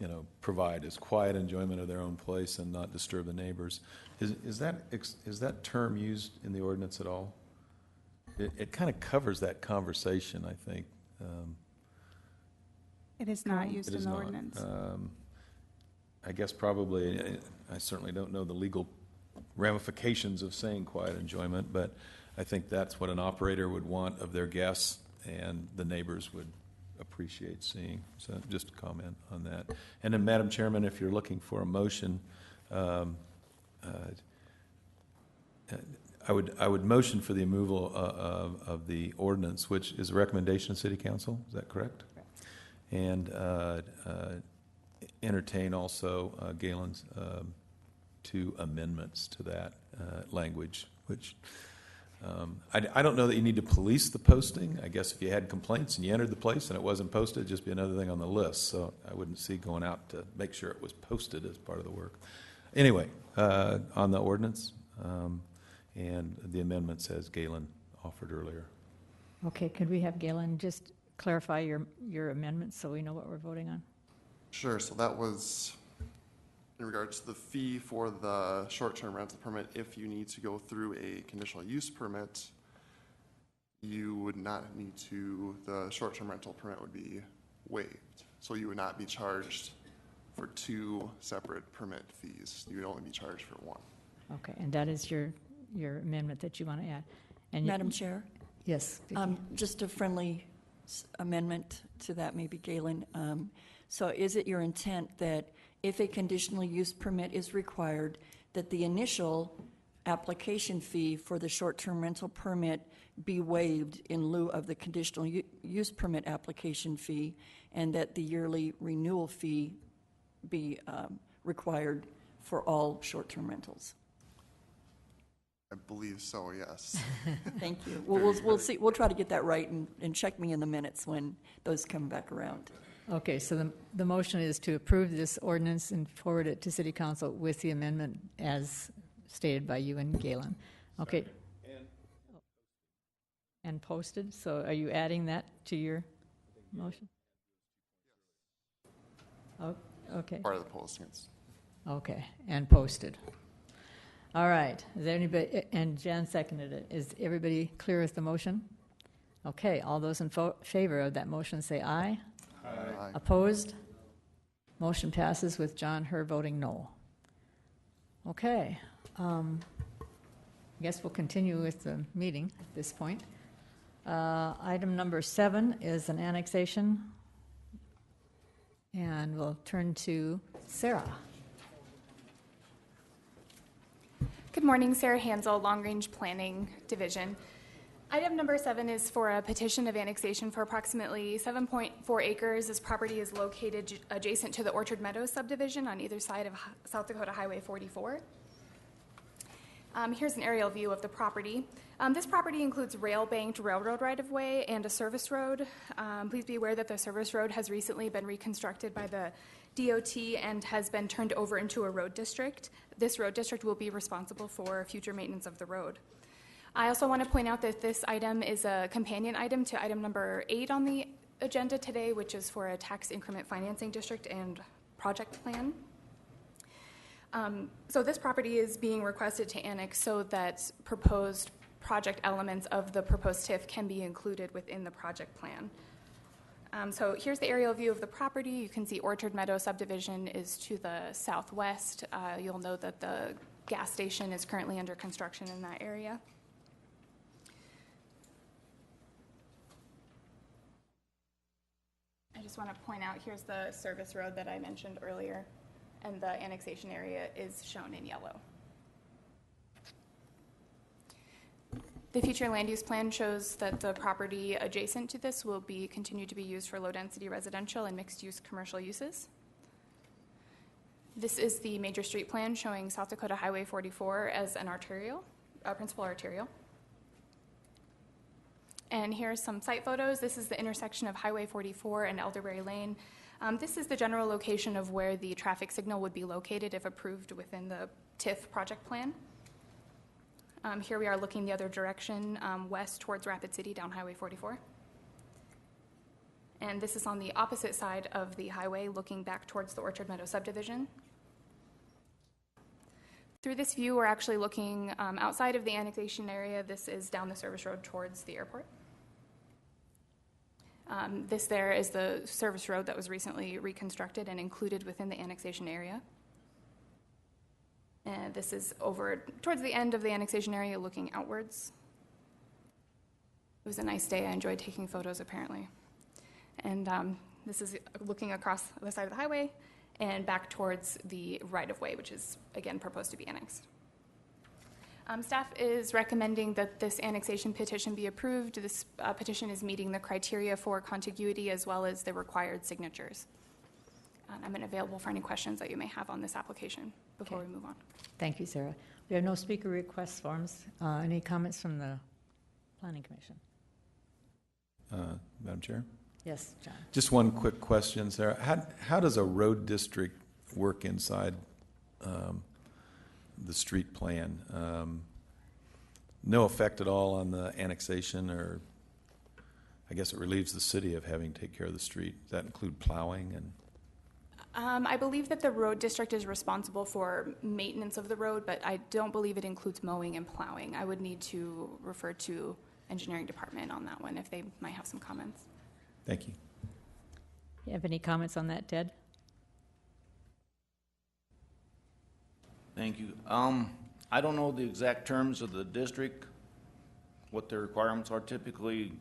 Speaker 7: you know, provide, is quiet enjoyment of their own place and not disturb the neighbors. Is that term used in the ordinance at all? It kind of covers that conversation, I think.
Speaker 9: It is not used
Speaker 7: It
Speaker 9: in
Speaker 7: is
Speaker 9: the
Speaker 7: not.
Speaker 9: ordinance.
Speaker 7: I guess probably, I certainly don't know the legal ramifications of saying quiet enjoyment, but I think that's what an operator would want of their guests, and the neighbors would appreciate seeing. So just a comment on that. And then, Madam Chairman, if you're looking for a motion, I would motion for the removal of the ordinance, which is a recommendation of City Council. Is that correct? And entertain also Galen's 2 amendments to that language, which I don't know that you need to police the posting. I guess if you had complaints and you entered the place and it wasn't posted, it'd just be another thing on the list. So I wouldn't see going out to make sure it was posted as part of the work. Anyway, on the ordinance and the amendments as Galen offered earlier.
Speaker 1: Okay, could we have Galen just clarify your amendments so we know what we're voting on?
Speaker 8: Sure, so that was in regards to the fee for the short-term rental permit. If you need to go through a conditional use permit, you would not need to, the short-term rental permit would be waived. So you would not be charged for 2 separate permit fees. You would only be charged for 1.
Speaker 1: Okay, and that is your amendment that you want to add. And
Speaker 3: Madam Chair?
Speaker 1: Yes. Vicki.
Speaker 3: Just a friendly amendment to that, maybe, Galen. So is it your intent that if a conditional use permit is required, that the initial application fee for the short-term rental permit be waived in lieu of the conditional use permit application fee, and that the yearly renewal fee be required for all short-term rentals?
Speaker 8: I believe so, yes.
Speaker 3: Thank you. Well, we'll see. We'll try to get that right, and check me in the minutes when those come back around.
Speaker 1: Okay, so the motion is to approve this ordinance and forward it to City Council with the amendment as stated by you and Galen. Okay. And posted, so are you adding that to your motion? Oh, okay.
Speaker 8: Part of the postings.
Speaker 1: Okay, and posted. All right, is there anybody, and Jan seconded it. Is everybody clear with the motion? Okay, all those in favor of that motion say aye.
Speaker 8: Aye.
Speaker 1: Opposed? Motion passes with John Herr voting no. Okay, I guess we'll continue with the meeting at this point. Item number 7 is an annexation, and we'll turn to Sarah.
Speaker 11: Good morning, Sarah Hansel, Long Range Planning Division. Item number 7 is for a petition of annexation for approximately 7.4 acres. This property is located adjacent to the Orchard Meadows subdivision on either side of South Dakota Highway 44. Here's an aerial view of the property. This property includes rail-banked railroad right-of-way and a service road. Please be aware that the service road has recently been reconstructed by the DOT and has been turned over into a road district. This road district will be responsible for future maintenance of the road. I also want to point out that this item is a companion item to item number 8 on the agenda today, which is for a tax increment financing district and project plan. So this property is being requested to annex so that proposed project elements of the proposed TIF can be included within the project plan. So here's the aerial view of the property. You can see Orchard Meadow subdivision is to the southwest. You'll know that the gas station is currently under construction in that area. I just want to point out, here's the service road that I mentioned earlier, and the annexation area is shown in yellow. The future land use plan shows that the property adjacent to this will be continue to be used for low-density residential and mixed-use commercial uses. This is the major street plan showing South Dakota Highway 44 as an arterial, principal arterial. And here are some site photos. This is the intersection of Highway 44 and Elderberry Lane. This is the general location of where the traffic signal would be located if approved within the TIF project plan. Here we are looking the other direction, west towards Rapid City down Highway 44. And this is on the opposite side of the highway looking back towards the Orchard Meadow subdivision. Through this view, we're actually looking outside of the annexation area. This is down the service road towards the airport. This there is the service road that was recently reconstructed and included within the annexation area. And this is over towards the end of the annexation area looking outwards. It was a nice day. I enjoyed taking photos, apparently. And this is looking across the side of the highway and back towards the right-of-way, which is, again, proposed to be annexed. Staff is recommending that this annexation petition be approved. This petition is meeting the criteria for contiguity as well as the required signatures. I'm available for any questions that you may have on this application before we move on.
Speaker 1: Thank you, Sarah. We have no speaker request forms. Any comments from the Planning Commission?
Speaker 7: Madam Chair?
Speaker 1: Yes, John.
Speaker 7: Just one quick question, Sarah. How does a road district work inside the street plan? No effect at all on the annexation, or I guess it relieves the city of having to take care of the street. Does that include plowing? And
Speaker 11: I believe that the road district is responsible for maintenance of the road, but I don't believe it includes mowing and plowing. I would need to refer to engineering department on that one if they might have some comments.
Speaker 7: Thank you.
Speaker 1: You have any comments on that, Ted?
Speaker 12: Thank you. I don't know the exact terms of the district, what their requirements are. Typically,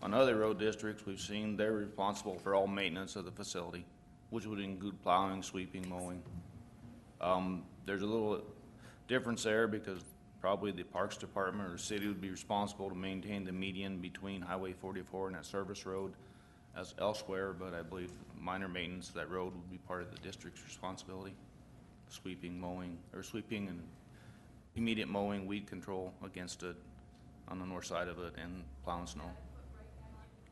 Speaker 12: on other road districts, we've seen they're responsible for all maintenance of the facility, which would include plowing, sweeping, mowing. There's a little difference there because probably the Parks Department or the city would be responsible to maintain the median between Highway 44 and that service road as elsewhere, but I believe minor maintenance of that road would be part of the district's responsibility. Sweeping, mowing, or sweeping and immediate mowing, weed control against it on the north side of it, and plowing snow.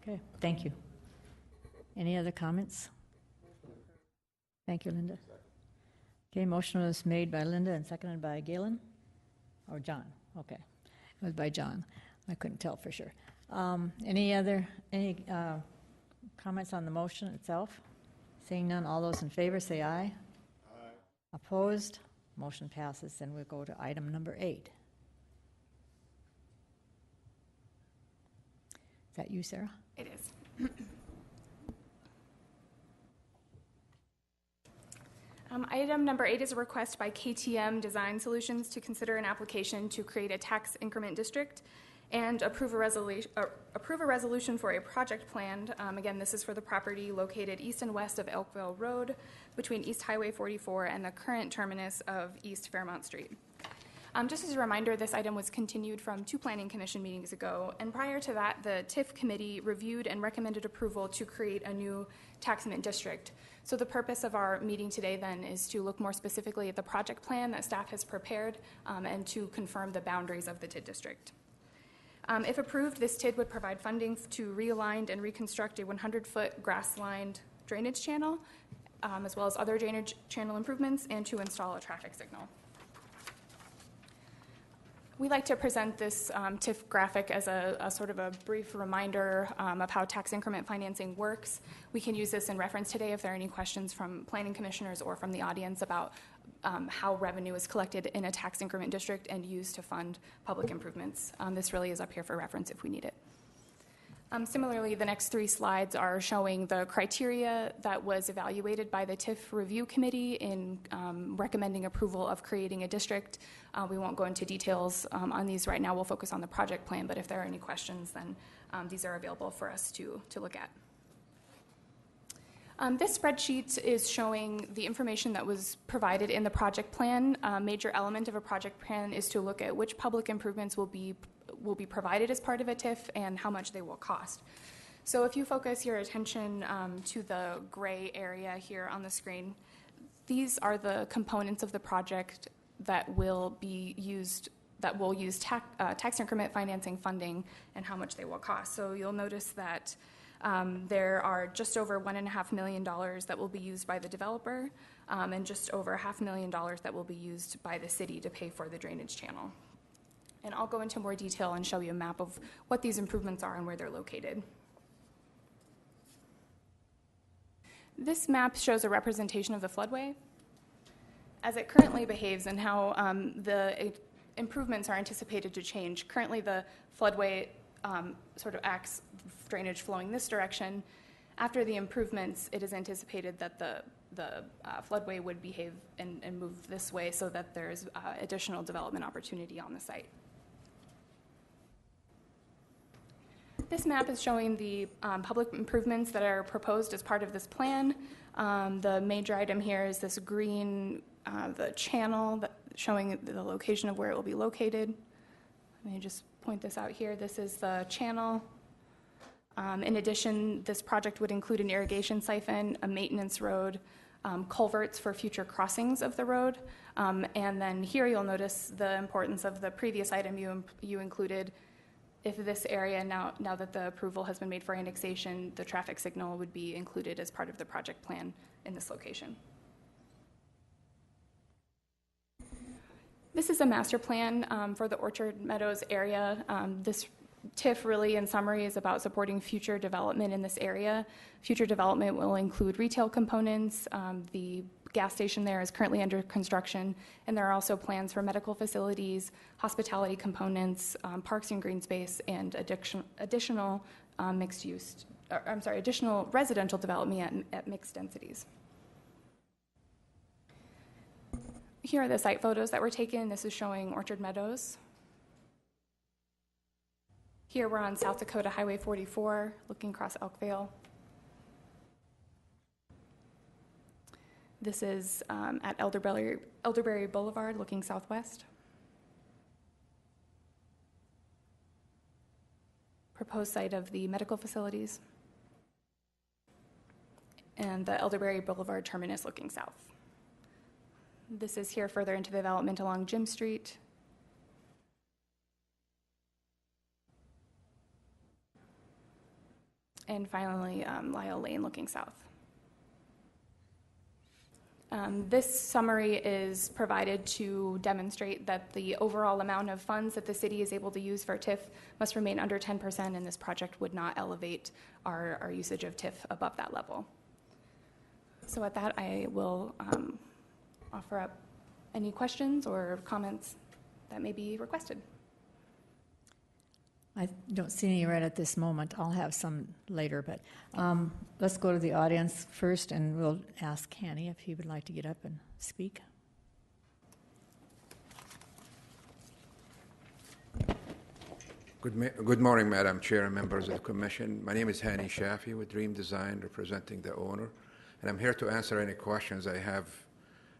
Speaker 1: Okay, thank you. Any other comments? Thank you, Linda. Okay, motion was made by Linda and seconded by Galen, or John. Okay, it was by John. I couldn't tell for sure. Any comments on the motion itself? Seeing none, all those in favor say aye. Opposed? Motion passes. Then we'll go to item number 8. Is that you, Sarah?
Speaker 11: It is. Item number 8 is a request by KTM Design Solutions to consider an application to create a tax increment district and approve a resolution for a project plan. Again, this is for the property located east and west of Elkville Road between East Highway 44 and the current terminus of East Fairmount Street. Just as a reminder, this item was continued from 2 Planning Commission meetings ago, and prior to that, the TIF committee reviewed and recommended approval to create a new taxament district. So the purpose of our meeting today then is to look more specifically at the project plan that staff has prepared and to confirm the boundaries of the TID district. If approved, this TID would provide funding to realign and reconstruct a 100-foot grass-lined drainage channel, as well as other drainage channel improvements, and to install a traffic signal. We like to present this TIF graphic as a sort of a brief reminder of how tax increment financing works. We can use this in reference today if there are any questions from planning commissioners or from the audience about how revenue is collected in a tax increment district and used to fund public improvements. This really is up here for reference if we need it. Similarly, the next 3 slides are showing the criteria that was evaluated by the TIF review committee in recommending approval of creating a district. We won't go into details on these right now. We'll focus on the project plan, but if there are any questions, then these are available for us to look at. This spreadsheet is showing the information that was provided in the project plan. A major element of a project plan is to look at which public improvements will be provided as part of a TIF and how much they will cost. So if you focus your attention to the gray area here on the screen, these are the components of the project that will use tax increment financing funding and how much they will cost. So you'll notice that there are just over $1.5 million that will be used by the developer and just over $500,000 that will be used by the city to pay for the drainage channel. And I'll go into more detail and show you a map of what these improvements are and where they're located. This map shows a representation of the floodway as it currently behaves and how the improvements are anticipated to change. Currently, the floodway sort of acts drainage flowing this direction. After the improvements, it is anticipated that the floodway would behave and move this way so that there's additional development opportunity on the site. This map is showing the public improvements that are proposed as part of this plan. The major item here is this green, the channel showing the location of where it will be located. Let me just point this out here. This is the channel. In addition, this project would include an irrigation siphon, a maintenance road, culverts for future crossings of the road. And then here you'll notice the importance of the previous item you included. If this area, now that the approval has been made for annexation, the traffic signal would be included as part of the project plan in this location. This is a master plan for the Orchard Meadows area. This TIF really, in summary, is about supporting future development in this area. Future development will include retail components. The gas station there is currently under construction, and there are also plans for medical facilities, hospitality components, parks and green space, and additional additional residential development at mixed densities. Here are the site photos that were taken. This is showing Orchard Meadows. Here we're on South Dakota Highway 44, looking across Elkvale. This is at Elderberry Boulevard, looking southwest. Proposed site of the medical facilities. And the Elderberry Boulevard terminus looking south. This is here further into development along Jim Street. And finally, Lyle Lane looking south. This summary is provided to demonstrate that the overall amount of funds that the city is able to use for TIF must remain under 10%, and this project would not elevate our usage of TIF above that level. So at that, I will offer up any questions or comments that may be requested.
Speaker 1: I don't see any right at this moment. I'll have some later, but let's go to the audience first, and we'll ask Hanny if he would like to get up and speak.
Speaker 13: Good morning, Madam Chair and members of the Commission. My name is Hani Shafi with Dream Design, representing the owner, and I'm here to answer any questions. I have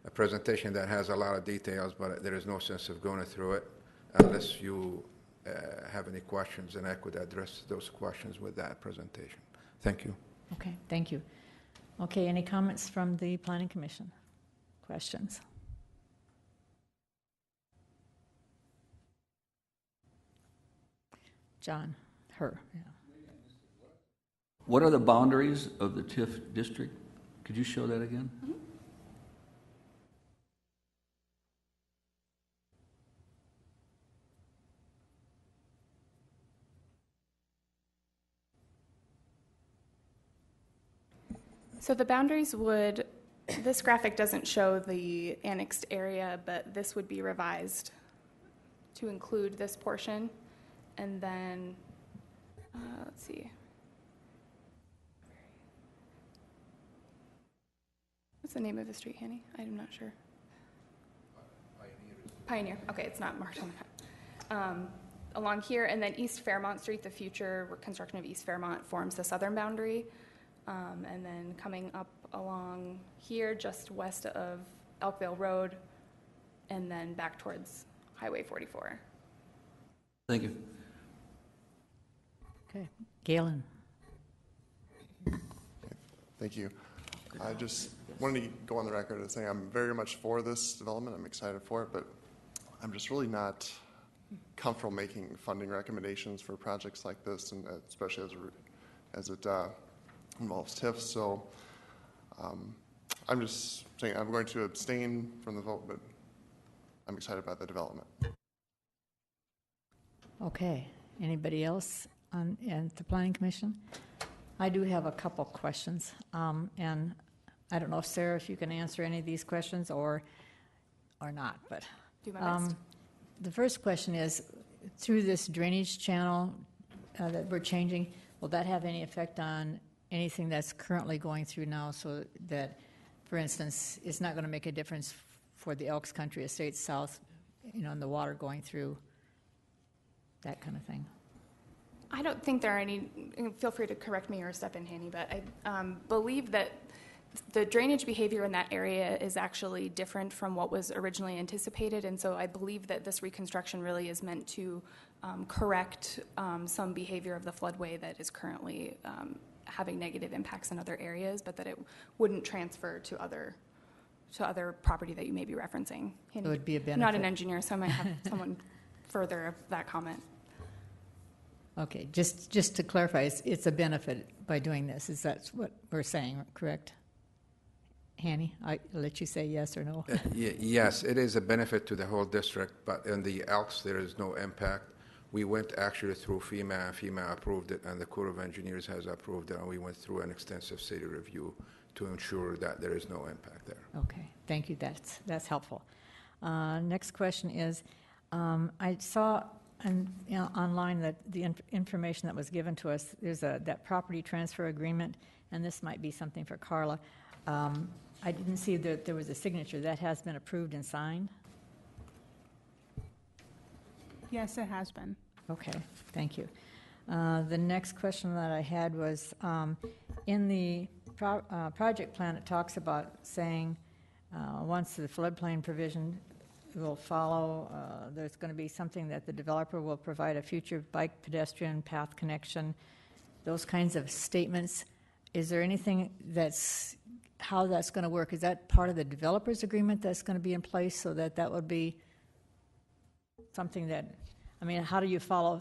Speaker 13: a presentation that has a lot of details, but there is no sense of going through it unless you have any questions, and I could address those questions with that presentation. Thank you.
Speaker 1: Okay, thank you. Okay, any comments from the Planning Commission? Questions? John, her. Yeah.
Speaker 10: What are the boundaries of the TIF district? Could you show that again? Mm-hmm.
Speaker 11: So the boundaries would, this graphic doesn't show the annexed area, but this would be revised to include this portion. And then, let's see. What's the name of the street, Hanny? I'm not sure. Pioneer. Okay, it's not marked on the map. Along here, and then East Fairmont Street, the future construction of East Fairmont forms the southern boundary. And then coming up along here, just west of Elkvale Road, and then back towards Highway 44.
Speaker 10: Thank you.
Speaker 1: Okay, Galen.
Speaker 8: Thank you. I just wanted to go on the record as saying I'm very much for this development. I'm excited for it, but I'm just really not comfortable making funding recommendations for projects like this, and especially as it involves TIF. So I'm just saying I'm going to abstain from the vote, but I'm excited about the development.
Speaker 1: Okay, anybody else at the Planning Commission? I do have a couple questions, and I don't know, Sarah, if you can answer any of these questions or not, but
Speaker 11: do my best.
Speaker 1: The first question is, through this drainage channel that we're changing, will that have any effect on anything that's currently going through now, so that, for instance, it's not going to make a difference for the Elks Country Estates South, and the water going through, that kind of thing?
Speaker 11: I don't think there are any, feel free to correct me or step in, Hanny, but I believe that the drainage behavior in that area is actually different from what was originally anticipated, and so I believe that this reconstruction really is meant to correct some behavior of the floodway that is currently having negative impacts in other areas, but that it wouldn't transfer to other property that you may be referencing.
Speaker 1: It would be a benefit.
Speaker 11: I'm not an engineer, so I might have someone further of that comment.
Speaker 1: Okay, just to clarify, it's a benefit by doing this. Is that what we're saying, correct? Hanny, I'll let you say yes or no.
Speaker 13: Yes, it is a benefit to the whole district, but in the Elks, there is no impact. We went actually through FEMA. FEMA approved it, and the Corps of Engineers has approved it, and we went through an extensive city review to ensure that there is no impact there.
Speaker 1: Okay, thank you. That's helpful. Next question is, I saw online that the information that was given to us, there's that property transfer agreement, and this might be something for Carla. I didn't see that there was a signature. That has been approved and signed?
Speaker 9: Yes, it has been.
Speaker 1: Okay, thank you. The next question that I had was, in the project plan, it talks about saying once the floodplain provision will follow, there's going to be something that the developer will provide a future bike pedestrian path connection, those kinds of statements. Is there anything how that's going to work? Is that part of the developer's agreement that's going to be in place so that would be something that, I mean, how do you follow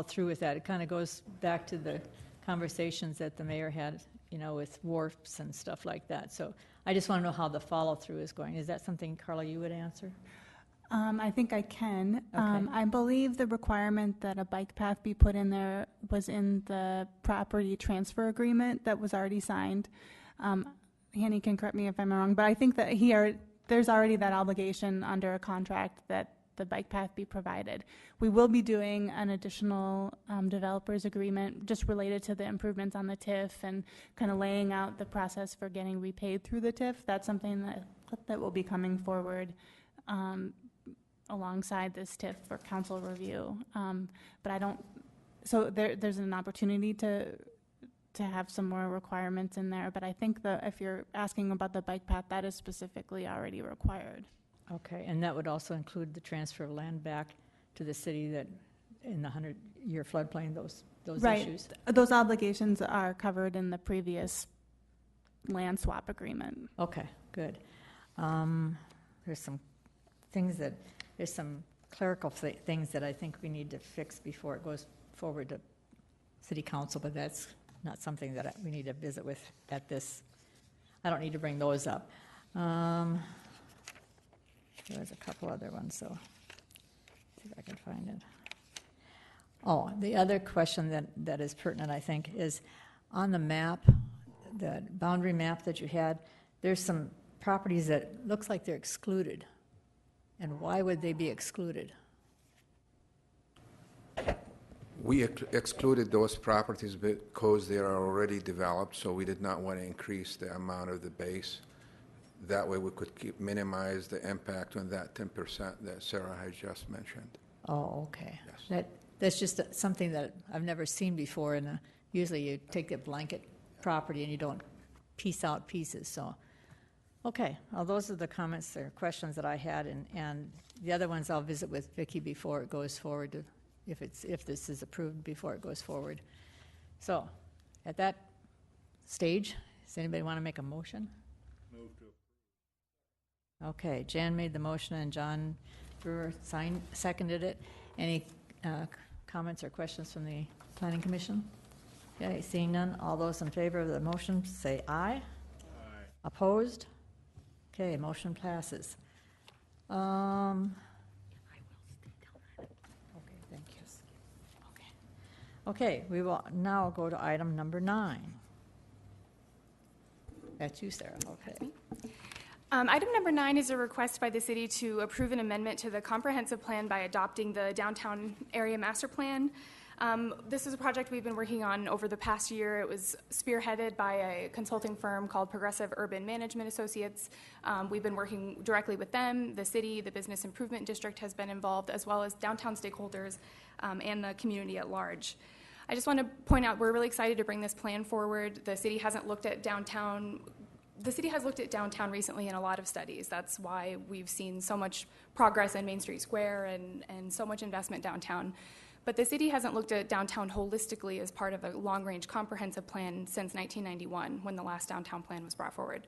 Speaker 1: through with that? It kind of goes back to the conversations that the mayor had, with wharfs and stuff like that. So I just want to know how the follow-through is going. Is that something, Carla, you would answer?
Speaker 9: I think I can.
Speaker 1: Okay.
Speaker 9: I believe the requirement that a bike path be put in there was in the property transfer agreement that was already signed. Hanny can correct me if I'm wrong, but I think that there's already that obligation under a contract that the bike path be provided. We will be doing an additional developers agreement just related to the improvements on the TIF and kind of laying out the process for getting repaid through the TIF. That's something that will be coming forward alongside this TIF for council review. But I don't, so there's an opportunity to have some more requirements in there, but I think that if you're asking about the bike path, that is specifically already required.
Speaker 1: Okay, and that would also include the transfer of land back to the city that in the 100-year floodplain, those
Speaker 9: right.
Speaker 1: issues?
Speaker 9: Those obligations are covered in the previous land swap agreement.
Speaker 1: Okay, good. There's some clerical things that I think we need to fix before it goes forward to city council, but that's not something that we need to visit with at this. I don't need to bring those up. There's a couple other ones, so see if I can find it. Oh, the other question that is pertinent, I think, is on the map, the boundary map that you had, there's some properties that looks like they're excluded. And why would they be excluded?
Speaker 13: We excluded those properties because they are already developed, so we did not want to increase the amount of the base. That way we could minimize the impact on that 10% that Sarah has just mentioned.
Speaker 1: Oh, okay.
Speaker 13: Yes.
Speaker 1: That's just something that I've never seen before. And usually you take the blanket property and you don't piece out pieces. So, okay. Well, those are the comments or questions that I had, and the other ones I'll visit with Vicki before it goes forward, if this is approved before it goes forward. So, at that stage, does anybody want to make a motion?
Speaker 2: Move to.
Speaker 1: Okay, Jan made the motion and John Brewer seconded it. Any comments or questions from the Planning Commission? Okay, seeing none, all those in favor of the motion say aye. Aye. Opposed? Okay, motion passes. Okay, thank you. Okay, we will now go to item number 9. That's you, Sarah. Okay.
Speaker 11: Item number 9 is a request by the city to approve an amendment to the comprehensive plan by adopting the downtown area master plan. This is a project we've been working on over the past year. It was spearheaded by a consulting firm called Progressive Urban Management Associates. We've been working directly with them. The city, the Business Improvement District has been involved, as well as downtown stakeholders and the community at large. I just want to point out we're really excited to bring this plan forward. The city hasn't looked at downtown. The city has looked at downtown recently in a lot of studies. That's why we've seen so much progress in Main Street Square and so much investment downtown. But the city hasn't looked at downtown holistically as part of a long-range comprehensive plan since 1991, when the last downtown plan was brought forward.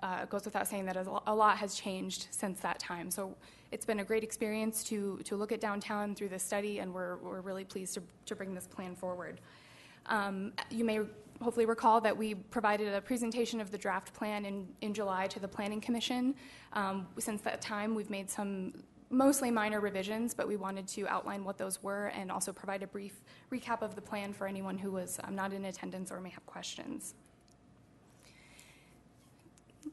Speaker 11: It goes without saying that a lot has changed since that time. So it's been a great experience to look at downtown through this study, and we're really pleased to bring this plan forward. You may hopefully recall that we provided a presentation of the draft plan in July to the Planning Commission. Since that time, we've made some mostly minor revisions, but we wanted to outline what those were and also provide a brief recap of the plan for anyone who was not in attendance or may have questions.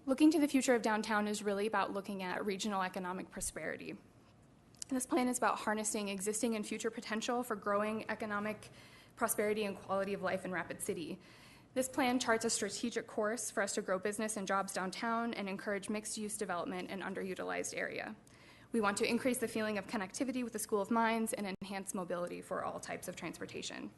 Speaker 11: Looking to the future of downtown is really about looking at regional economic prosperity. This plan is about harnessing existing and future potential for growing economic prosperity and quality of life in Rapid City. This plan charts a strategic course for us to grow business and jobs downtown and encourage mixed-use development in underutilized area. We want to increase the feeling of connectivity with the School of Mines and enhance mobility for all types of transportation.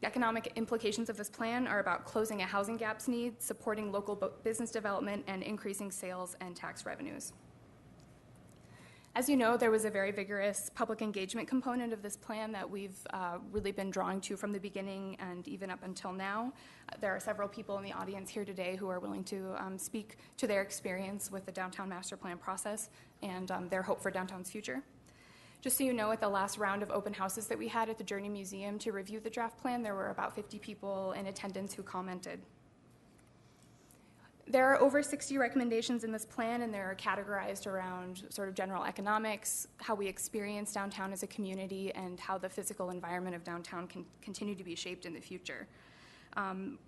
Speaker 11: The economic implications of this plan are about closing a housing gaps need, supporting local business development, and increasing sales and tax revenues. As you know, there was a very vigorous public engagement component of this plan that we've really been drawing to from the beginning and even up until now. There are several people in the audience here today who are willing to speak to their experience with the downtown master plan process and their hope for downtown's future. Just so you know, at the last round of open houses that we had at the Journey Museum to review the draft plan, there were about 50 people in attendance who commented. There are over 60 recommendations in this plan, and they're categorized around sort of general economics, how we experience downtown as a community, and how the physical environment of downtown can continue to be shaped in the future.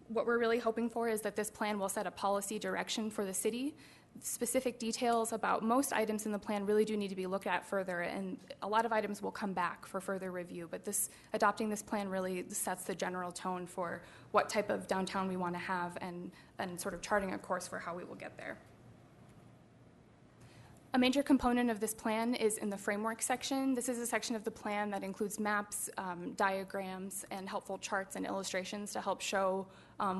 Speaker 11: What we're really hoping for is that this plan will set a policy direction for the city. Specific details about most items in the plan really do need to be looked at further, and a lot of items will come back for further review, but adopting this plan really sets the general tone for what type of downtown we want to have and sort of charting a course for how we will get there. A major component of this plan is in the framework section. This is a section of the plan that includes maps, diagrams, and helpful charts and illustrations to help show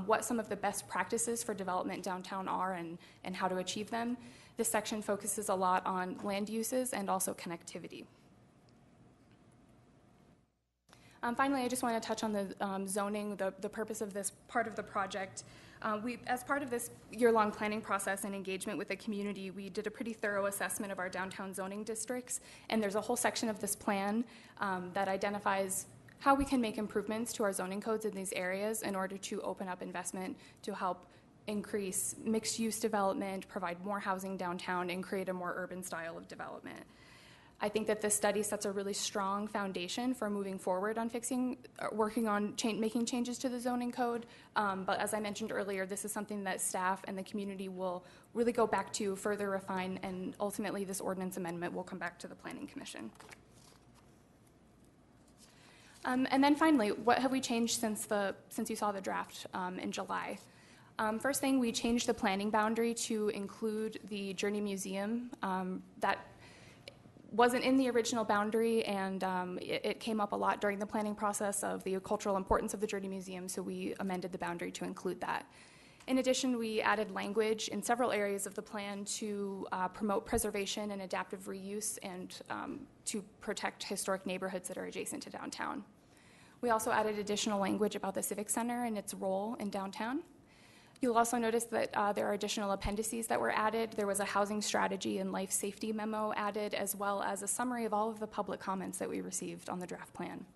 Speaker 11: what some of the best practices for development downtown are and how to achieve them. This section focuses a lot on land uses and also connectivity. Finally, I just want to touch on the zoning, the purpose of this part of the project. As part of this year-long planning process and engagement with the community, we did a pretty thorough assessment of our downtown zoning districts, and there's a whole section of this plan that identifies how we can make improvements to our zoning codes in these areas in order to open up investment to help increase mixed-use development, provide more housing downtown, and create a more urban style of development. I think that this study sets a really strong foundation for moving forward on working on making changes to the zoning code. But as I mentioned earlier, this is something that staff and the community will really go back to, further refine, and ultimately this ordinance amendment will come back to the Planning Commission. And then finally, what have we changed since you saw the draft in July? First thing, we changed the planning boundary to include the Journey Museum. That wasn't in the original boundary, and it came up a lot during the planning process of the cultural importance of the Journey Museum, so we amended the boundary to include that. In addition, we added language in several areas of the plan to promote preservation and adaptive reuse and to protect historic neighborhoods that are adjacent to downtown. We also added additional language about the Civic Center and its role in downtown. You'll also notice that there are additional appendices that were added. There was a housing strategy and life safety memo added, as well as a summary of all of the public comments that we received on the draft plan.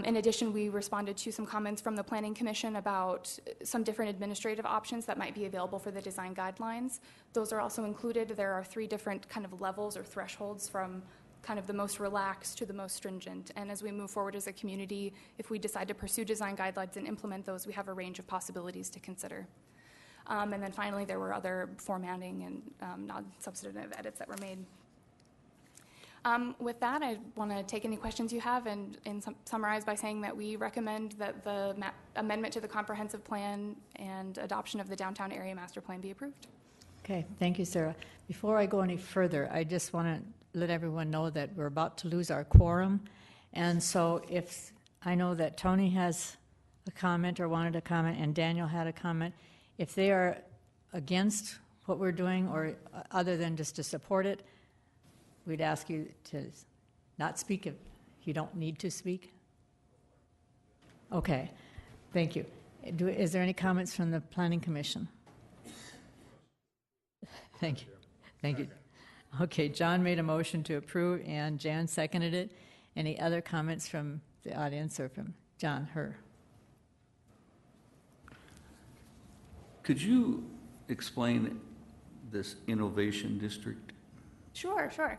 Speaker 11: In addition, we responded to some comments from the Planning Commission about some different administrative options that might be available for the design guidelines. Those are also included. There are 3 different kind of levels or thresholds from kind of the most relaxed to the most stringent. And as we move forward as a community, if we decide to pursue design guidelines and implement those, we have a range of possibilities to consider. And then finally, there were other formatting and non-substantive edits that were made. With that, I want to take any questions you have and summarize by saying that we recommend that the amendment to the comprehensive plan and adoption of the downtown area master plan be approved.
Speaker 1: Okay, thank you, Sarah. Before I go any further, I just want to let everyone know that we're about to lose our quorum. And so if I know that Tony has a comment or wanted a comment, and Daniel had a comment. If they are against what we're doing, or other than just to support it, we'd ask you to not speak if you don't need to speak. Okay, thank you. Is there any comments from the Planning Commission? Thank you. Thank you. Okay, John made a motion to approve, and Jan seconded it. Any other comments from the audience or from John, her?
Speaker 10: Could you explain this innovation district?
Speaker 11: Sure, sure.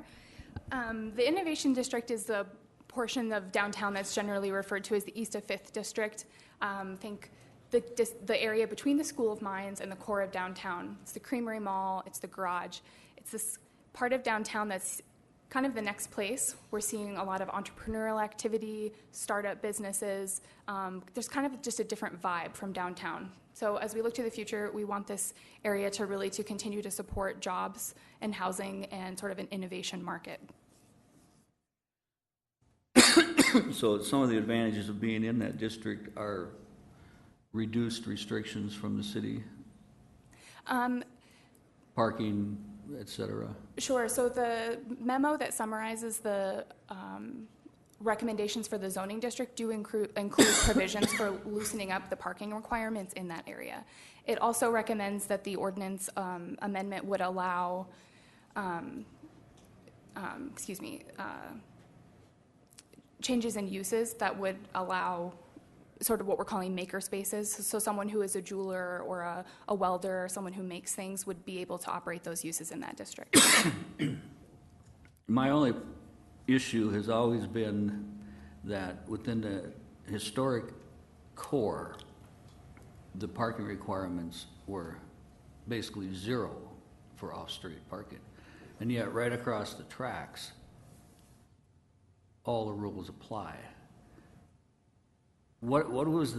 Speaker 11: The Innovation District is the portion of downtown that's generally referred to as the East of 5th District. Think the area between the School of Mines and the core of downtown. It's the Creamery Mall, it's the garage. It's this part of downtown that's kind of the next place. We're seeing a lot of entrepreneurial activity, startup businesses. There's kind of just a different vibe from downtown. So as we look to the future, we want this area to really to continue to support jobs and housing and sort of an innovation market.
Speaker 10: So some of the advantages of being in that district are reduced restrictions from the city? Parking, et cetera?
Speaker 11: Sure. So the memo that summarizes the recommendations for the zoning district do include provisions for loosening up the parking requirements in that area. It also recommends that the ordinance amendment would allow, changes in uses that would allow sort of what we're calling maker spaces. So someone who is a jeweler or a welder or someone who makes things would be able to operate those uses in that district.
Speaker 10: My only issue has always been that within the historic core, the parking requirements were basically zero for off-street parking. And yet right across the tracks, all the rules apply. What was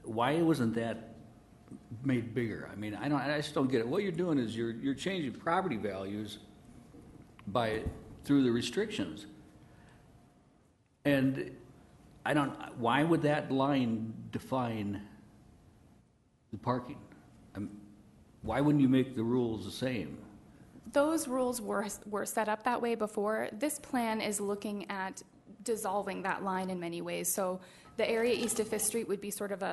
Speaker 10: why wasn't that made bigger? I mean, I just don't get it. What you're doing is you're changing property values through the restrictions. And why would that line define the parking? Why wouldn't you make the rules the same?
Speaker 11: Those rules were set up that way before. This plan is looking at dissolving that line in many ways. So the area east of 5th Street would be sort of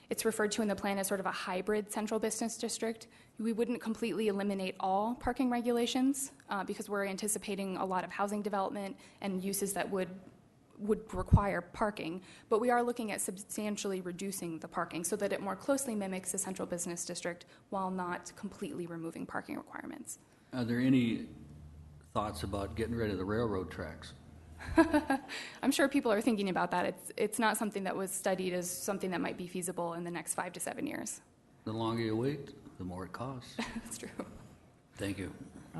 Speaker 11: it's referred to in the plan as sort of a hybrid central business district. We wouldn't completely eliminate all parking regulations because we're anticipating a lot of housing development and uses that would require parking, but we are looking at substantially reducing the parking so that it more closely mimics the central business district while not completely removing parking requirements.
Speaker 10: Are there any thoughts about getting rid of the railroad tracks?
Speaker 11: I'm sure people are thinking about that. It's not something that was studied as something that might be feasible in the next 5 to 7 years.
Speaker 10: The longer you wait, the more it costs.
Speaker 11: That's true.
Speaker 10: Thank you.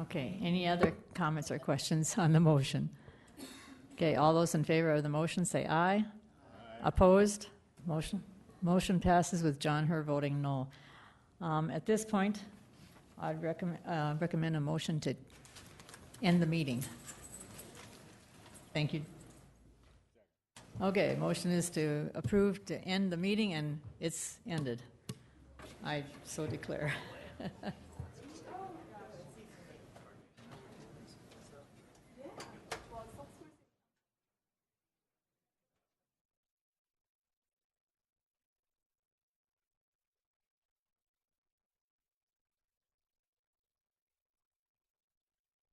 Speaker 1: Okay, any other comments or questions on the motion? Okay, all those in favor of the motion say aye. Aye. Opposed? Motion passes with John Herr voting no. At this point, I'd recommend a motion to end the meeting. Thank you. Okay, motion is to approve to end the meeting, and it's ended. I so declare.